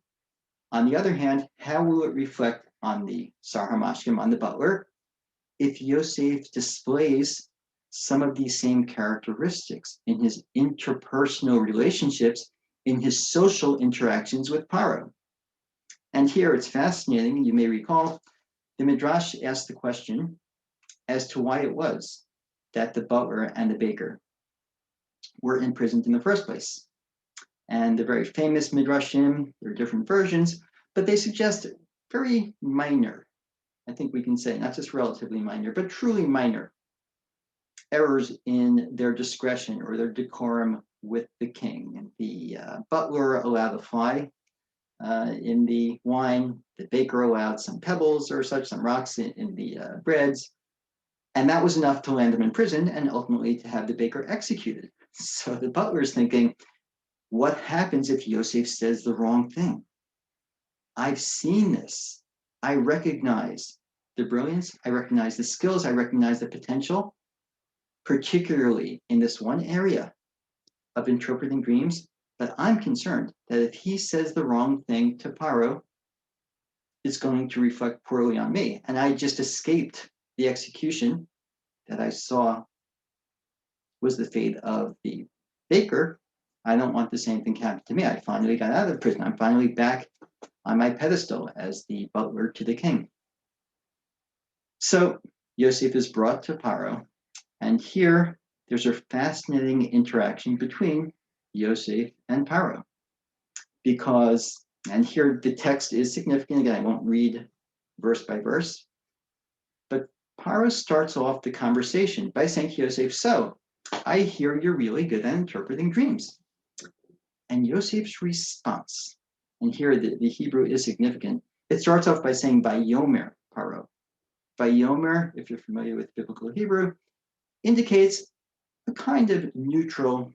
On the other hand, how will it reflect on the Sar HaMashkim, on the butler, if Yosef displays some of these same characteristics in his interpersonal relationships, in his social interactions with Paro? And here it's fascinating. You may recall the Midrash asked the question as to why it was that the butler and the baker were imprisoned in the first place. And the very famous Midrashim, there are different versions, but they suggest very minor, I think we can say, not just relatively minor, but truly minor errors in their discretion or their decorum with the king. And the butler allowed a fly in the wine, the baker allowed some pebbles or such, some rocks in the breads, and that was enough to land them in prison and ultimately to have the baker executed. So the butler is thinking, what happens if Yosef says the wrong thing? I've seen this. I recognize the brilliance. I recognize the skills. I recognize the potential, particularly in this one area of interpreting dreams. But I'm concerned that if he says the wrong thing to Paro, it's going to reflect poorly on me. And I just escaped the execution that I saw was the fate of the baker. I don't want the same thing happen to me. I finally got out of prison. I'm finally back on my pedestal as the butler to the king. So Yosef is brought to Paro, and here there's a fascinating interaction between Yosef and Paro. Because, and here the text is significant, again, I won't read verse by verse, but Paro starts off the conversation by saying to Yosef, so I hear you're really good at interpreting dreams. And Yosef's response, and here the Hebrew is significant, it starts off by saying, Vayomer Paro. Vayomer, if you're familiar with biblical Hebrew, indicates a kind of neutral,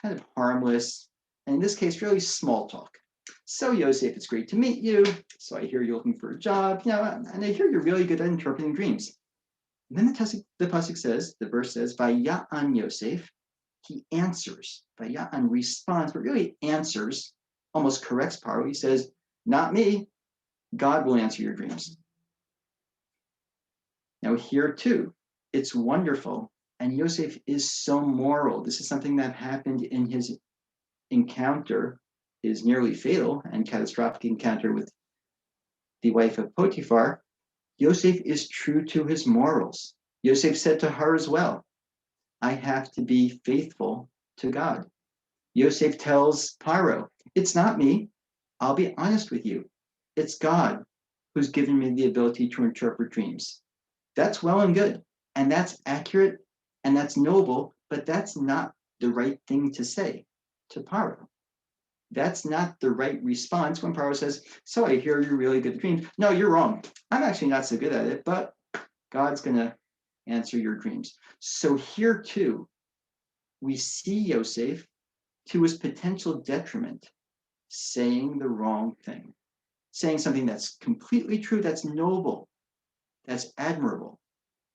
kind of harmless, and in this case, really small talk. So Yosef, it's great to meet you. So I hear you're looking for a job, and I hear you're really good at interpreting dreams. And then the pasuk says, the verse says, Vaya'an Yosef, he answers. Vaya'an responds, but really answers, almost corrects Paro. He says, not me, God will answer your dreams. Now here too, it's wonderful. And Yosef is so moral. This is something that happened in his encounter, his nearly fatal and catastrophic encounter with the wife of Potiphar. Yosef is true to his morals. Yosef said to her as well, I have to be faithful to God. Yosef tells Paro, it's not me. I'll be honest with you. It's God who's given me the ability to interpret dreams. That's well and good. And that's accurate and that's noble, but that's not the right thing to say to Paro. That's not the right response when Paro says, so I hear you're really good at dreams. No, you're wrong. I'm actually not so good at it, but God's going to answer your dreams. So here too, we see Yosef, to his potential detriment, saying the wrong thing, saying something that's completely true, that's noble, that's admirable,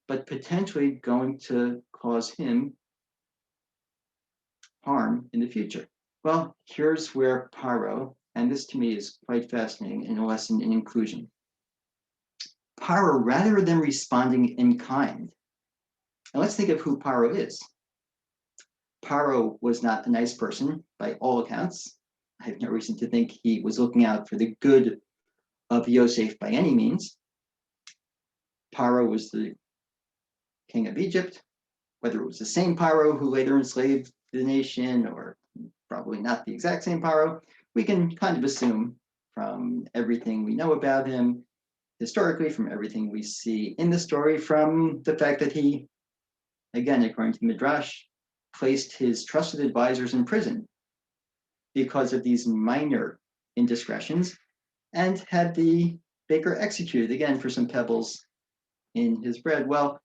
but potentially going to cause him harm in the future. Well, here's where Paro, and this to me is quite fascinating in a lesson in inclusion. Paro, rather than responding in kind, and let's think of who Paro is. Paro was not a nice person by all accounts. I have no reason to think he was looking out for the good of Yosef by any means. Paro was the king of Egypt, whether it was the same Paro who later enslaved the nation, or probably not the exact same Paro, we can kind of assume from everything we know about him historically, from everything we see in the story, from the fact that he, again, according to Midrash, placed his trusted advisors in prison because of these minor indiscretions, and had the baker executed, again, for some pebbles in his bread. Well,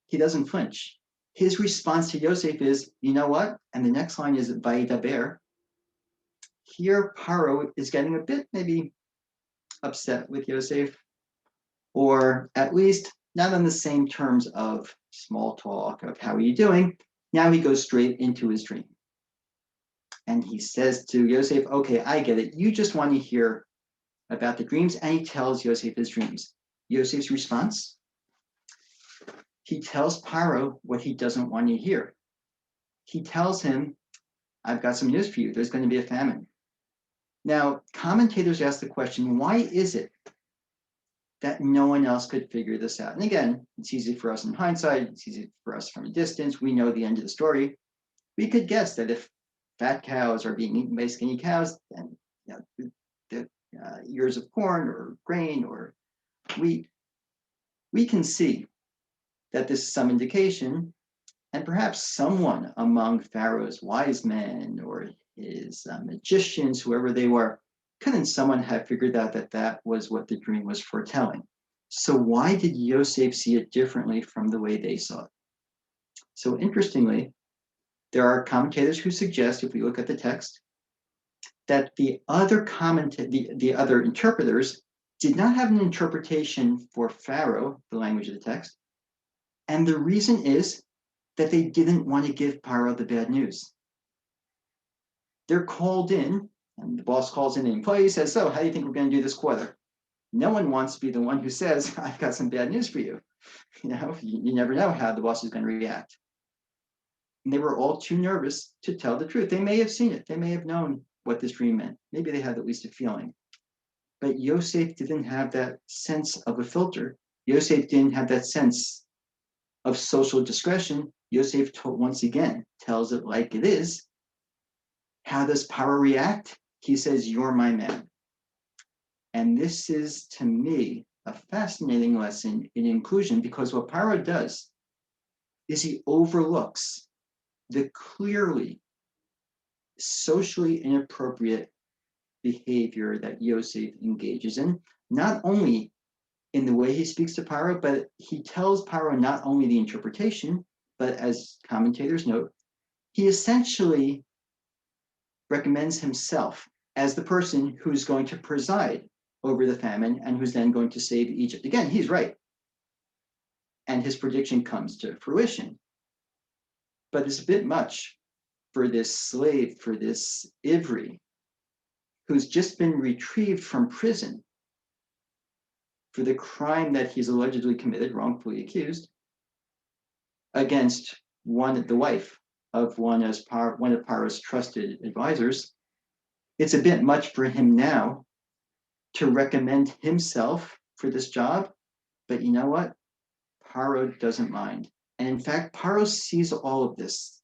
he doesn't flinch. His response to Yosef is, you know what? And the next line is Vayidaber. Here, Paro is getting a bit maybe upset with Yosef, or at least not on the same terms of small talk, of how are you doing? Now he goes straight into his dream. And he says to Yosef, okay, I get it. You just want to hear about the dreams. And he tells Yosef his dreams. Yosef's response, he tells Paro what he doesn't want to hear. He tells him, I've got some news for you. There's going to be a famine. Now, commentators ask the question, why is it that no one else could figure this out? And again, it's easy for us in hindsight. It's easy for us from a distance. We know the end of the story. We could guess that if fat cows are being eaten by skinny cows, then the ears of corn or grain or wheat, we can see that this is some indication, and perhaps someone among Pharaoh's wise men or his magicians, whoever they were, couldn't someone have figured out that that was what the dream was foretelling? So why did Yosef see it differently from the way they saw it? So interestingly, there are commentators who suggest, if we look at the text, that the other interpreters did not have an interpretation for Pharaoh, the language of the text. And the reason is that they didn't want to give Paro the bad news. They're called in, and the boss calls in the employee, says, so how do you think we're going to do this quarter? No one wants to be the one who says, I've got some bad news for you. You never know how the boss is going to react. And they were all too nervous to tell the truth. They may have seen it. They may have known what this dream meant. Maybe they had at least a feeling. But Yosef didn't have that sense of a filter. Yosef didn't have that sense of social discretion. Yosef once again tells it like it is. How does Paro react? He says, you're my man. And this is, to me, a fascinating lesson in inclusion, because what Paro does is he overlooks the clearly socially inappropriate behavior that Yosef engages in, not only in the way he speaks to Paro, but he tells Paro not only the interpretation, but as commentators note, he essentially recommends himself as the person who's going to preside over the famine and who's then going to save Egypt. Again, he's right. And his prediction comes to fruition. But it's a bit much for this slave, for this Ivri, who's just been retrieved from prison for the crime that he's allegedly committed, wrongfully accused, against the wife of one of Paro's trusted advisors. It's a bit much for him now to recommend himself for this job, but you know what? Paro doesn't mind. And in fact, Paro sees all of this,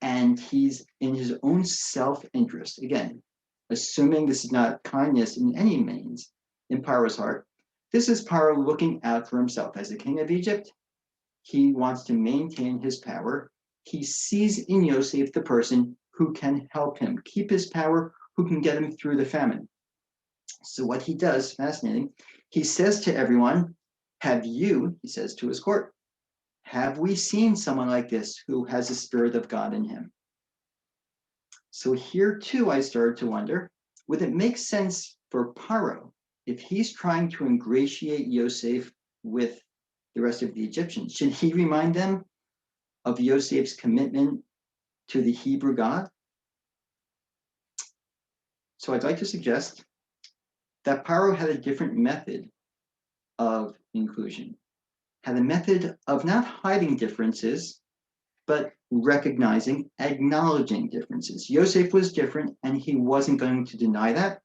and he's in his own self-interest. Again, assuming this is not kindness in any means in Paro's heart, this is Paro looking out for himself. As the king of Egypt, he wants to maintain his power. He sees in Yosef the person who can help him keep his power, who can get him through the famine. So what he does, fascinating, he says to everyone, have you, he says to his court, have we seen someone like this who has the Spirit of God in him? So here too, I started to wonder, would it make sense for Paro, if he's trying to ingratiate Yosef with the rest of the Egyptians, should he remind them of Yosef's commitment to the Hebrew God? So I'd like to suggest that Paro had a different method of inclusion, had a method of not hiding differences, but recognizing, acknowledging differences. Yosef was different, and he wasn't going to deny that.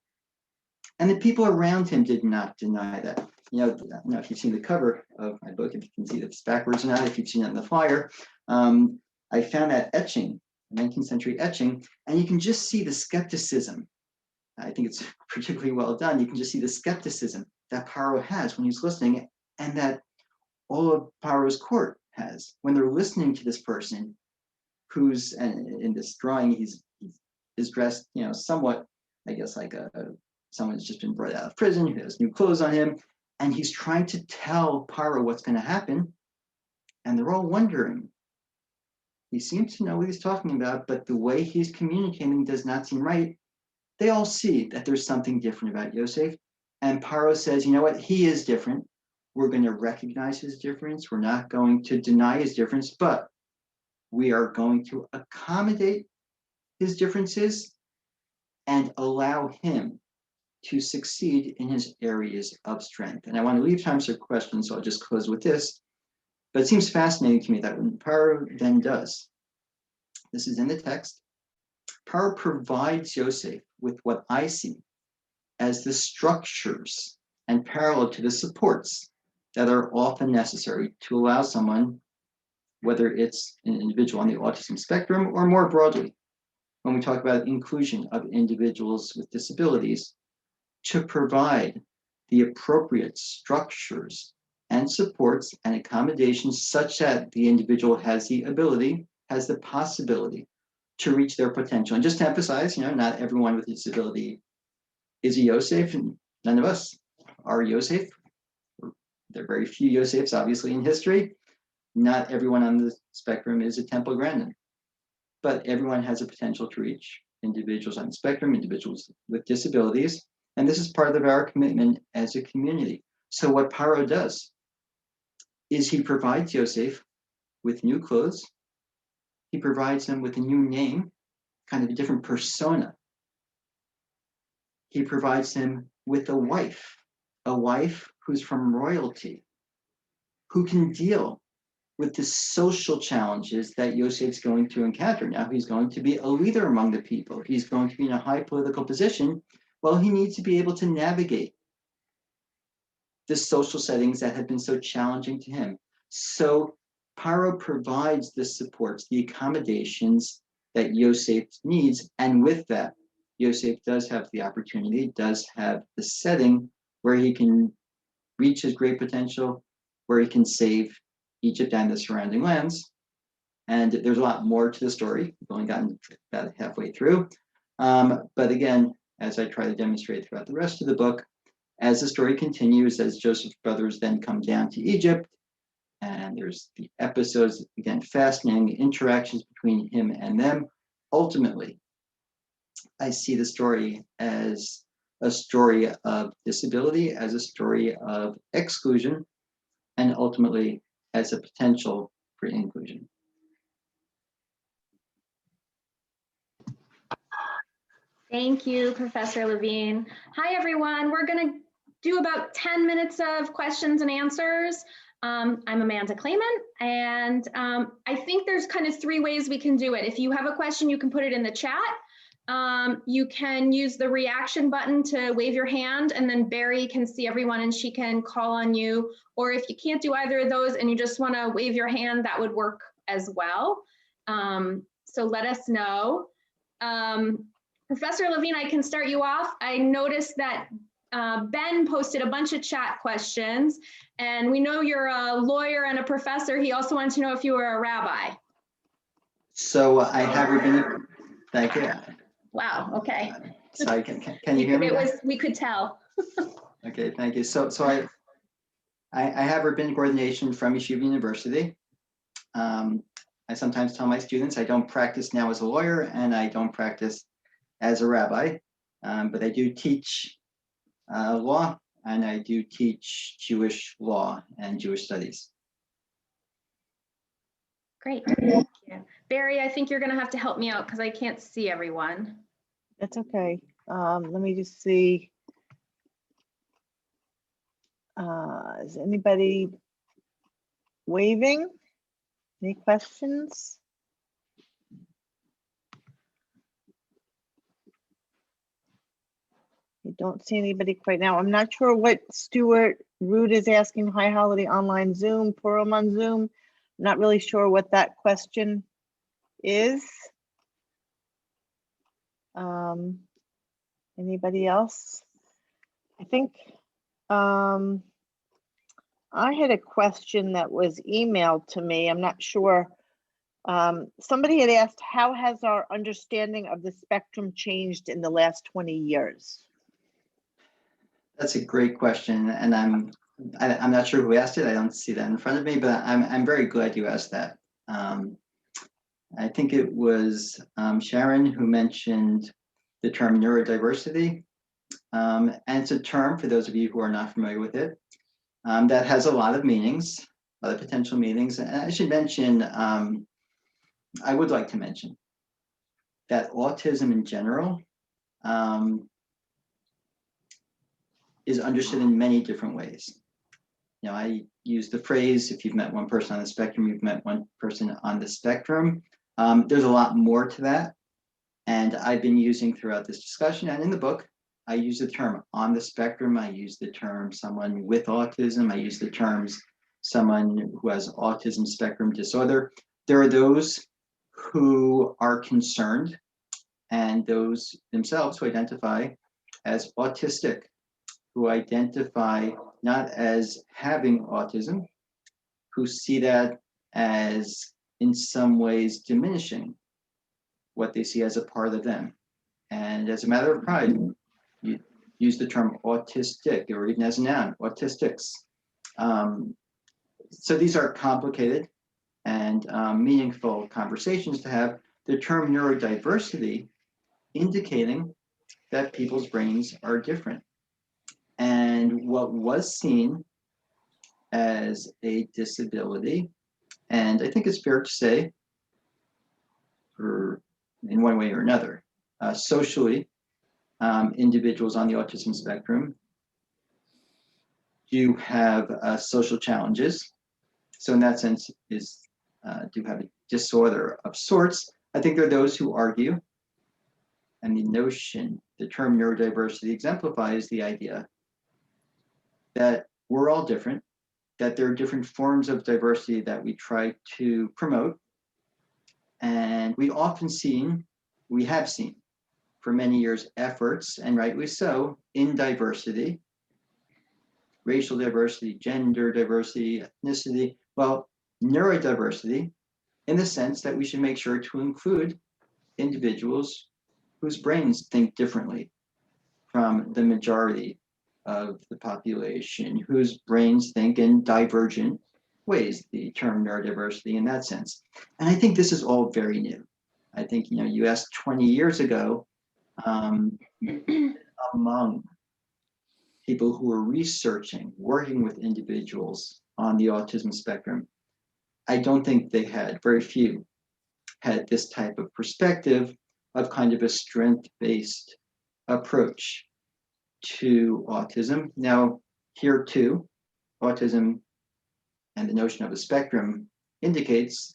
And the people around him did not deny that. I don't know if you've seen the cover of my book, if you can see this backwards or not, if you've seen it in the flyer. I found that etching, 19th century etching, and you can just see the skepticism. I think it's particularly well done. You can just see the skepticism that Paro has when he's listening, and that all of Paro's court has when they're listening to this person who's, and in this drawing, he's dressed, somewhat, I guess, like someone who's just been brought out of prison, who has new clothes on him, and he's trying to tell Paro what's going to happen, and they're all wondering. He seems to know what he's talking about, but the way he's communicating does not seem right. They all see that there's something different about Yosef, and Paro says, you know what, he is different. We're going to recognize his difference. We're not going to deny his difference, but we are going to accommodate his differences and allow him to succeed in his areas of strength. And I want to leave time for questions, so I'll just close with this. But it seems fascinating to me that when Paro then does, this is in the text, Paro provides Yosef with what I see as the structures and parallel to the supports that are often necessary to allow someone, whether it's an individual on the autism spectrum or more broadly, when we talk about inclusion of individuals with disabilities, to provide the appropriate structures and supports and accommodations such that the individual has the ability, has the possibility to reach their potential. And just to emphasize, not everyone with a disability is a Yosef, and none of us are Yosef. There are very few Yosefs, obviously, in history. Not everyone on the spectrum is a Temple Grandin, but everyone has a potential to reach individuals on the spectrum, individuals with disabilities, and this is part of our commitment as a community. So what Paro does is he provides Yosef with new clothes. He provides him with a new name, kind of a different persona. He provides him with a wife who's from royalty, who can deal with the social challenges that Yosef's going to encounter. Now he's going to be a leader among the people. He's going to be in a high political position. Well, he needs to be able to navigate the social settings that have been so challenging to him. So Paro provides the supports, the accommodations that Yosef needs. And with that, Yosef does have the opportunity, does have the setting where he can reach his great potential, where he can save Egypt and the surrounding lands. And there's a lot more to the story. We've only gotten about halfway through. But again, as I try to demonstrate throughout the rest of the book, as the story continues, as Joseph's brothers then come down to Egypt, and there's the episodes, again, fascinating interactions between him and them. Ultimately, I see the story as a story of disability, as a story of exclusion, and ultimately as a potential for inclusion. Thank you, Professor Levine. Hi, everyone. We're going to do about 10 minutes of questions and answers. I'm Amanda Clayman, and I think there's kind of 3 ways we can do it. If you have a question, you can put it in the chat. You can use the reaction button to wave your hand, and then Barry can see everyone and she can call on you. Or if you can't do either of those and you just want to wave your hand, that would work as well. So let us know. Professor Levine, I can start you off. I noticed that Ben posted a bunch of chat questions, and we know you're a lawyer and a professor. He also wanted to know if you were a rabbi. So I have rabbinic, thank you. Wow, okay. Sorry, can you hear me? We could tell. Okay, thank you. So I have rabbinic ordination from Yeshiva University. I sometimes tell my students I don't practice now as a lawyer and I don't practice as a rabbi, but I do teach law, and I do teach Jewish law and Jewish studies. Great, thank you. Barry, I think you're gonna have to help me out because I can't see everyone. That's okay. Let me just see. Is anybody waving? Any questions? I don't see anybody quite now. I'm not sure what Stuart Root is asking. High Holiday Online Zoom, Purim on Zoom. I'm not really sure what that question is. Anybody else? I think I had a question that was emailed to me. I'm not sure. Somebody had asked, how has our understanding of the spectrum changed in the last 20 years? That's a great question, and I'm not sure who asked it. I don't see that in front of me, but I'm very glad you asked that. I think it was Sharon who mentioned the term neurodiversity, and it's a term, for those of you who are not familiar with it, that has a lot of meanings, a lot of potential meanings. And I should mention, I would like to mention that autism in general is understood in many different ways. You know, I use the phrase, if you've met one person on the spectrum, you've met one person on the spectrum. There's a lot more to that. And I've been using throughout this discussion and in the book, I use the term on the spectrum. I use the term someone with autism. I use the terms someone who has autism spectrum disorder. There are those who are concerned and those themselves who identify as autistic, who identify not as having autism, who see that as in some ways diminishing what they see as a part of them. And as a matter of pride, you use the term autistic, or even as a noun, autistics. So these are complicated and meaningful conversations to have. The term neurodiversity indicating that people's brains are different. And what was seen as a disability, and I think it's fair to say, in one way or another, socially, individuals on the autism spectrum do have social challenges. So in that sense, do have a disorder of sorts. I think there are those who argue, and the term neurodiversity exemplifies the idea that we're all different, that there are different forms of diversity that we try to promote. And we have seen for many years efforts, and rightly so, in diversity, racial diversity, gender diversity, ethnicity, well, neurodiversity, in the sense that we should make sure to include individuals whose brains think differently from the majority of the population, whose brains think in divergent ways, the term neurodiversity in that sense. And I think this is all very new. I think, you asked 20 years ago, among people who were researching, working with individuals on the autism spectrum, I don't think very few had this type of perspective of kind of a strength-based approach to autism. Now, here too, autism and the notion of a spectrum indicates,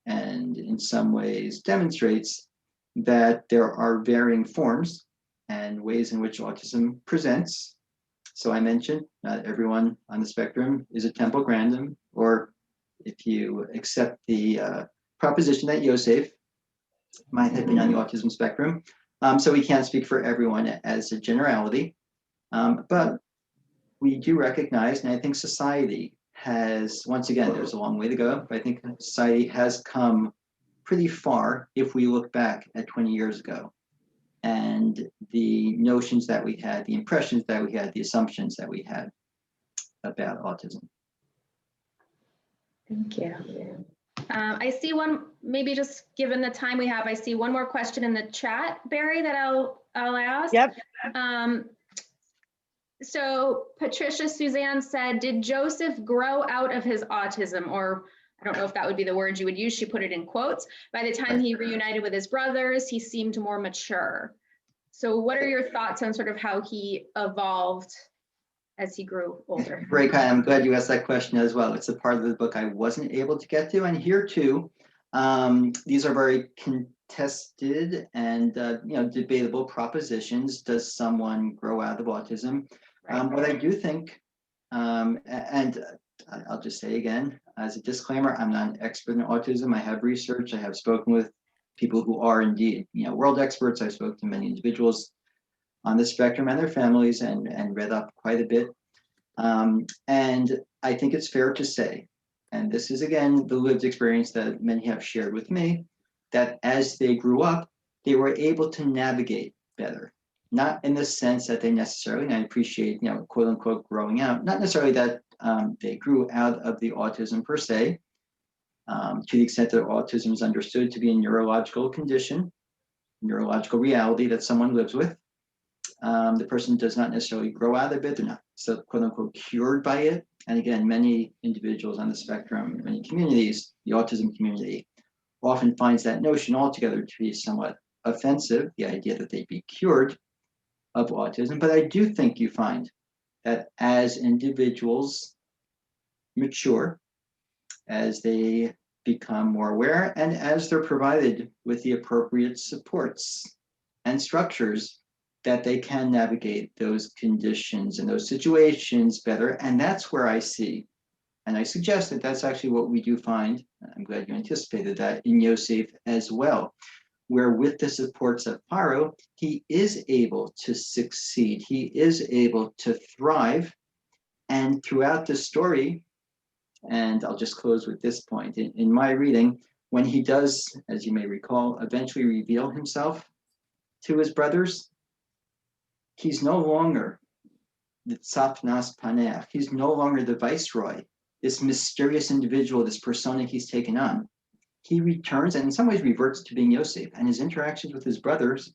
and in some ways demonstrates, that there are varying forms and ways in which autism presents. So I mentioned not everyone on the spectrum is a temple grandin, or if you accept the proposition that Yosef might have been on the autism spectrum. So we can't speak for everyone as a generality, but we do recognize, and I think society has, once again, there's a long way to go, but I think society has come pretty far if we look back at 20 years ago, and the notions that we had, the impressions that we had, the assumptions that we had about autism. Thank you. I see one, maybe just given the time we have, I see one more question in the chat, Barry, that I'll ask. Yep. So Patricia Suzanne said, did Joseph grow out of his autism? Or I don't know if that would be the word you would use. She put it in quotes. By the time he reunited with his brothers, he seemed more mature. So what are your thoughts on sort of how he evolved as he grew older? Very kind. I'm glad you asked that question as well. It's a part of the book I wasn't able to get to. And here too, these are very tested and debatable propositions. Does someone grow out of autism? What I do think, and I'll just say again, as a disclaimer, I'm not an expert in autism. I have researched, I have spoken with people who are indeed, world experts. I spoke to many individuals on the spectrum and their families and read up quite a bit. And I think it's fair to say, and this is again, the lived experience that many have shared with me, that as they grew up, they were able to navigate better. Not in the sense that they necessarily, and I appreciate, quote unquote, growing out, not necessarily that they grew out of the autism per se, to the extent that autism is understood to be a neurological condition, neurological reality that someone lives with. The person does not necessarily grow out of it, they're not, so quote unquote, cured by it. And again, many individuals on the spectrum, many communities, the autism community, often finds that notion altogether to be somewhat offensive, the idea that they'd be cured of autism. But I do think you find that as individuals mature, as they become more aware, and as they're provided with the appropriate supports and structures, that they can navigate those conditions and those situations better. And that's where I see, and I suggest that that's actually what we do find, I'm glad you anticipated that, in Yosef as well, where with the supports of Paro, he is able to succeed, he is able to thrive. And throughout the story, and I'll just close with this point, in my reading, when he does, as you may recall, eventually reveal himself to his brothers, he's no longer the Tzapnas Paneach, he's no longer the viceroy, this mysterious individual, this persona he's taken on. He returns and in some ways reverts to being Yosef, and his interactions with his brothers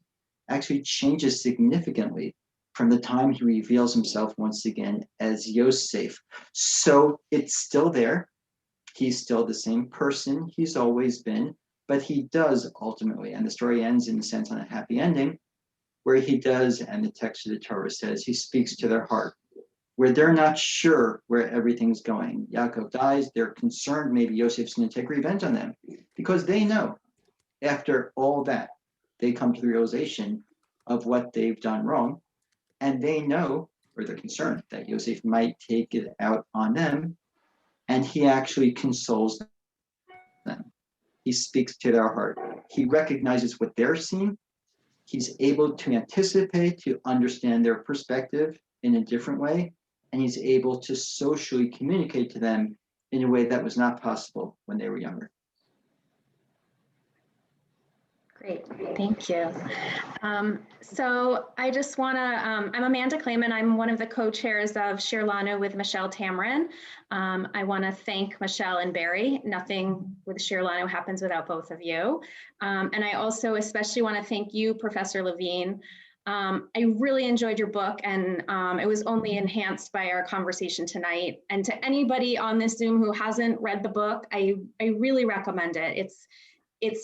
actually changes significantly from the time he reveals himself once again as Yosef. So it's still there. He's still the same person he's always been, but he does ultimately, and the story ends in a sense on a happy ending, where he does, and the text of the Torah says, he speaks to their heart, where they're not sure where everything's going. Yaakov dies, they're concerned maybe Yosef's going to take revenge on them, because they know after all that, they come to the realization of what they've done wrong, and they know, or they're concerned, that Yosef might take it out on them, and he actually consoles them. He speaks to their heart. He recognizes what they're seeing. He's able to anticipate, to understand their perspective in a different way, and he's able to socially communicate to them in a way that was not possible when they were younger. Great, thank you. So I just want to, I'm Amanda Clayman. I'm one of the co-chairs of Shir Lanu with Michelle Tamarin. I want to thank Michelle and Barry. Nothing with Shir Lanu happens without both of you. And I also especially want to thank you, Professor Levine. I really enjoyed your book, and it was only enhanced by our conversation tonight. And to anybody on this Zoom who hasn't read the book, I really recommend it.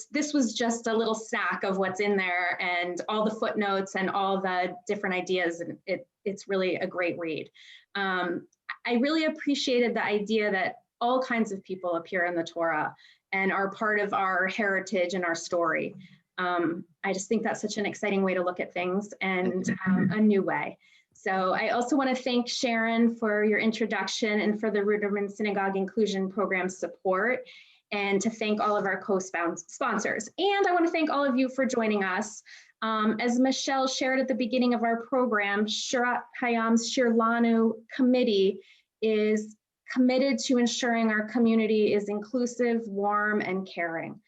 This was just a little snack of what's in there and all the footnotes and all the different ideas. And it's really a great read. I really appreciated the idea that all kinds of people appear in the Torah and are part of our heritage and our story. I just think that's such an exciting way to look at things, and a new way. So I also want to thank Sharon for your introduction and for the Ruderman Synagogue Inclusion Program support, and to thank all of our co-sponsors. And I want to thank all of you for joining us. As Michelle shared at the beginning of our program, Shirat Hayam's Shir Lanu committee is committed to ensuring our community is inclusive, warm, and caring.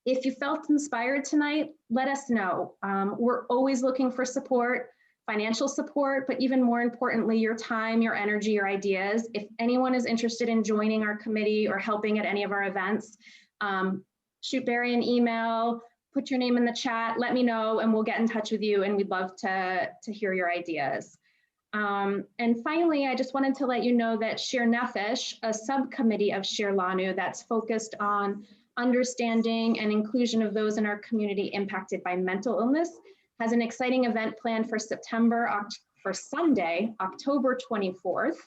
If you felt inspired tonight, let us know. We're always looking for support, financial support, but even more importantly, your time, your energy, your ideas. If anyone is interested in joining our committee or helping at any of our events, shoot Barry an email, put your name in the chat, let me know, and we'll get in touch with you, and we'd love to hear your ideas. And finally, I just wanted to let you know that Shir Nefesh, a subcommittee of Shir Lanu that's focused on understanding and inclusion of those in our community impacted by mental illness, has an exciting event planned for Sunday, October 24th.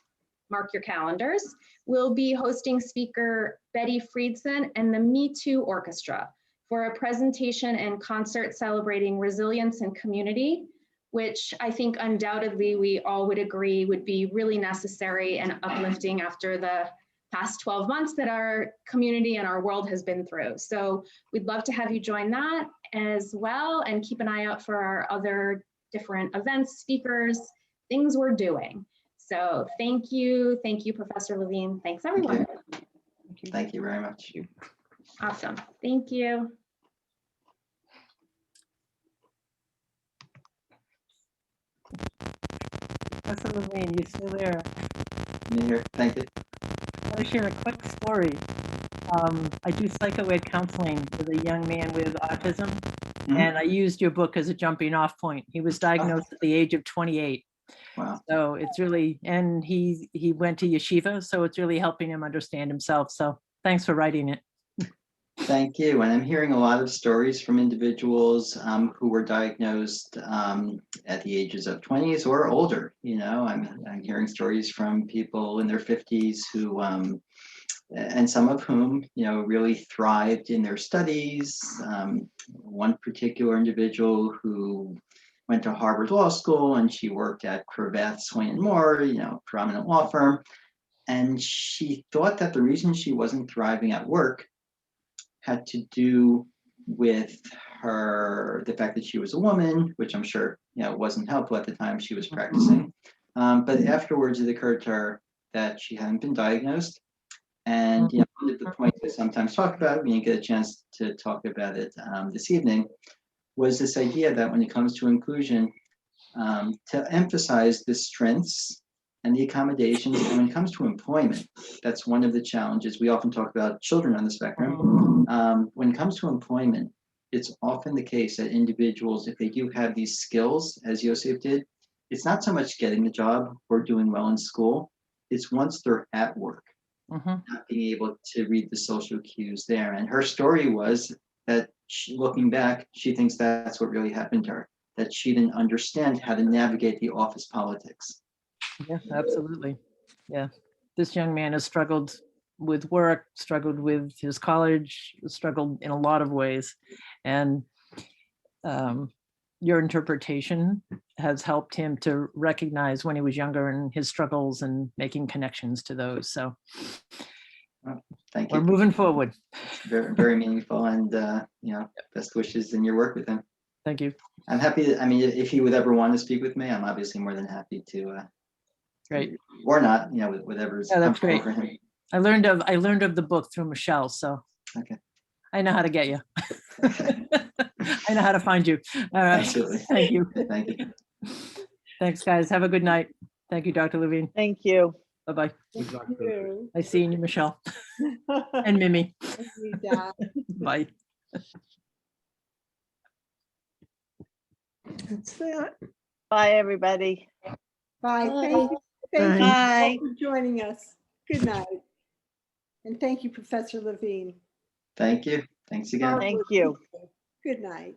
Mark your calendars. We'll be hosting speaker Betty Friedson and the Me Too Orchestra for a presentation and concert celebrating resilience and community, which I think undoubtedly we all would agree would be really necessary and uplifting after the past 12 months that our community and our world has been through. So we'd love to have you join that as well, and keep an eye out for our other different events, speakers, things we're doing. So thank you, Professor Levine. Thanks everyone. Thank you very much. Awesome, thank you. Professor Levine, you still there? Me here. Thank you. I want to share a quick story. I do psychoed counseling with a young man with autism, and I used your book as a jumping off point. He was diagnosed at the age of 28. Wow. So it's really, and he went to yeshiva, so it's really helping him understand himself. So thanks for writing it. Thank you. And I'm hearing a lot of stories from individuals who were diagnosed at the ages of 20s or older. You know, I'm hearing stories from people in their 50s who, and some of whom, you know, really thrived in their studies. One particular individual who went to Harvard Law School, and she worked at Cravath, Swaine & Moore, you know, prominent law firm. And she thought that the reason she wasn't thriving at work had to do with the fact that she was a woman, which I'm sure, you know, wasn't helpful at the time she was practicing. But afterwards, it occurred to her that she hadn't been diagnosed. And, you know, one of the points I sometimes talk about, when you get a chance to talk about it this evening, was this idea that when it comes to inclusion, to emphasize the strengths and the accommodations. And when it comes to employment, that's one of the challenges. We often talk about children on the spectrum. When it comes to employment, it's often the case that individuals, if they do have these skills, as Yosef did, it's not so much getting the job or doing well in school. It's once they're at work, not being able to read the social cues there. And her story was that looking back, she thinks that's what really happened to her, that she didn't understand how to navigate the office politics. Yeah, absolutely. Yeah. This young man has struggled with work, struggled with his college, struggled in a lot of ways. And your interpretation has helped him to recognize when he was younger and his struggles and making connections to those. So Thank you. we're moving forward. Very, very meaningful, and you know, best wishes in your work with him. Thank you. I'm happy. I mean, if he would ever want to speak with me, I'm obviously more than happy to. Great. Or not, you know, whatever's Yeah, that's comfortable great. for him. I learned of the book through Michelle, so Okay. I know how to get you. I know how to find you. All right. Absolutely. Thank you. Thank you. Thanks, guys. Have a good night. Thank you, Dr. Levine. Thank you. Bye-bye. Thank you. I see you, Michelle and Mimi. Thank you, Dad. Bye. That's it. Bye, everybody. Bye. Bye. Thank you. Thank you Bye. all for joining us. Good night. And thank you, Professor Levine. Thank you. Thanks again. Thank you. Good night.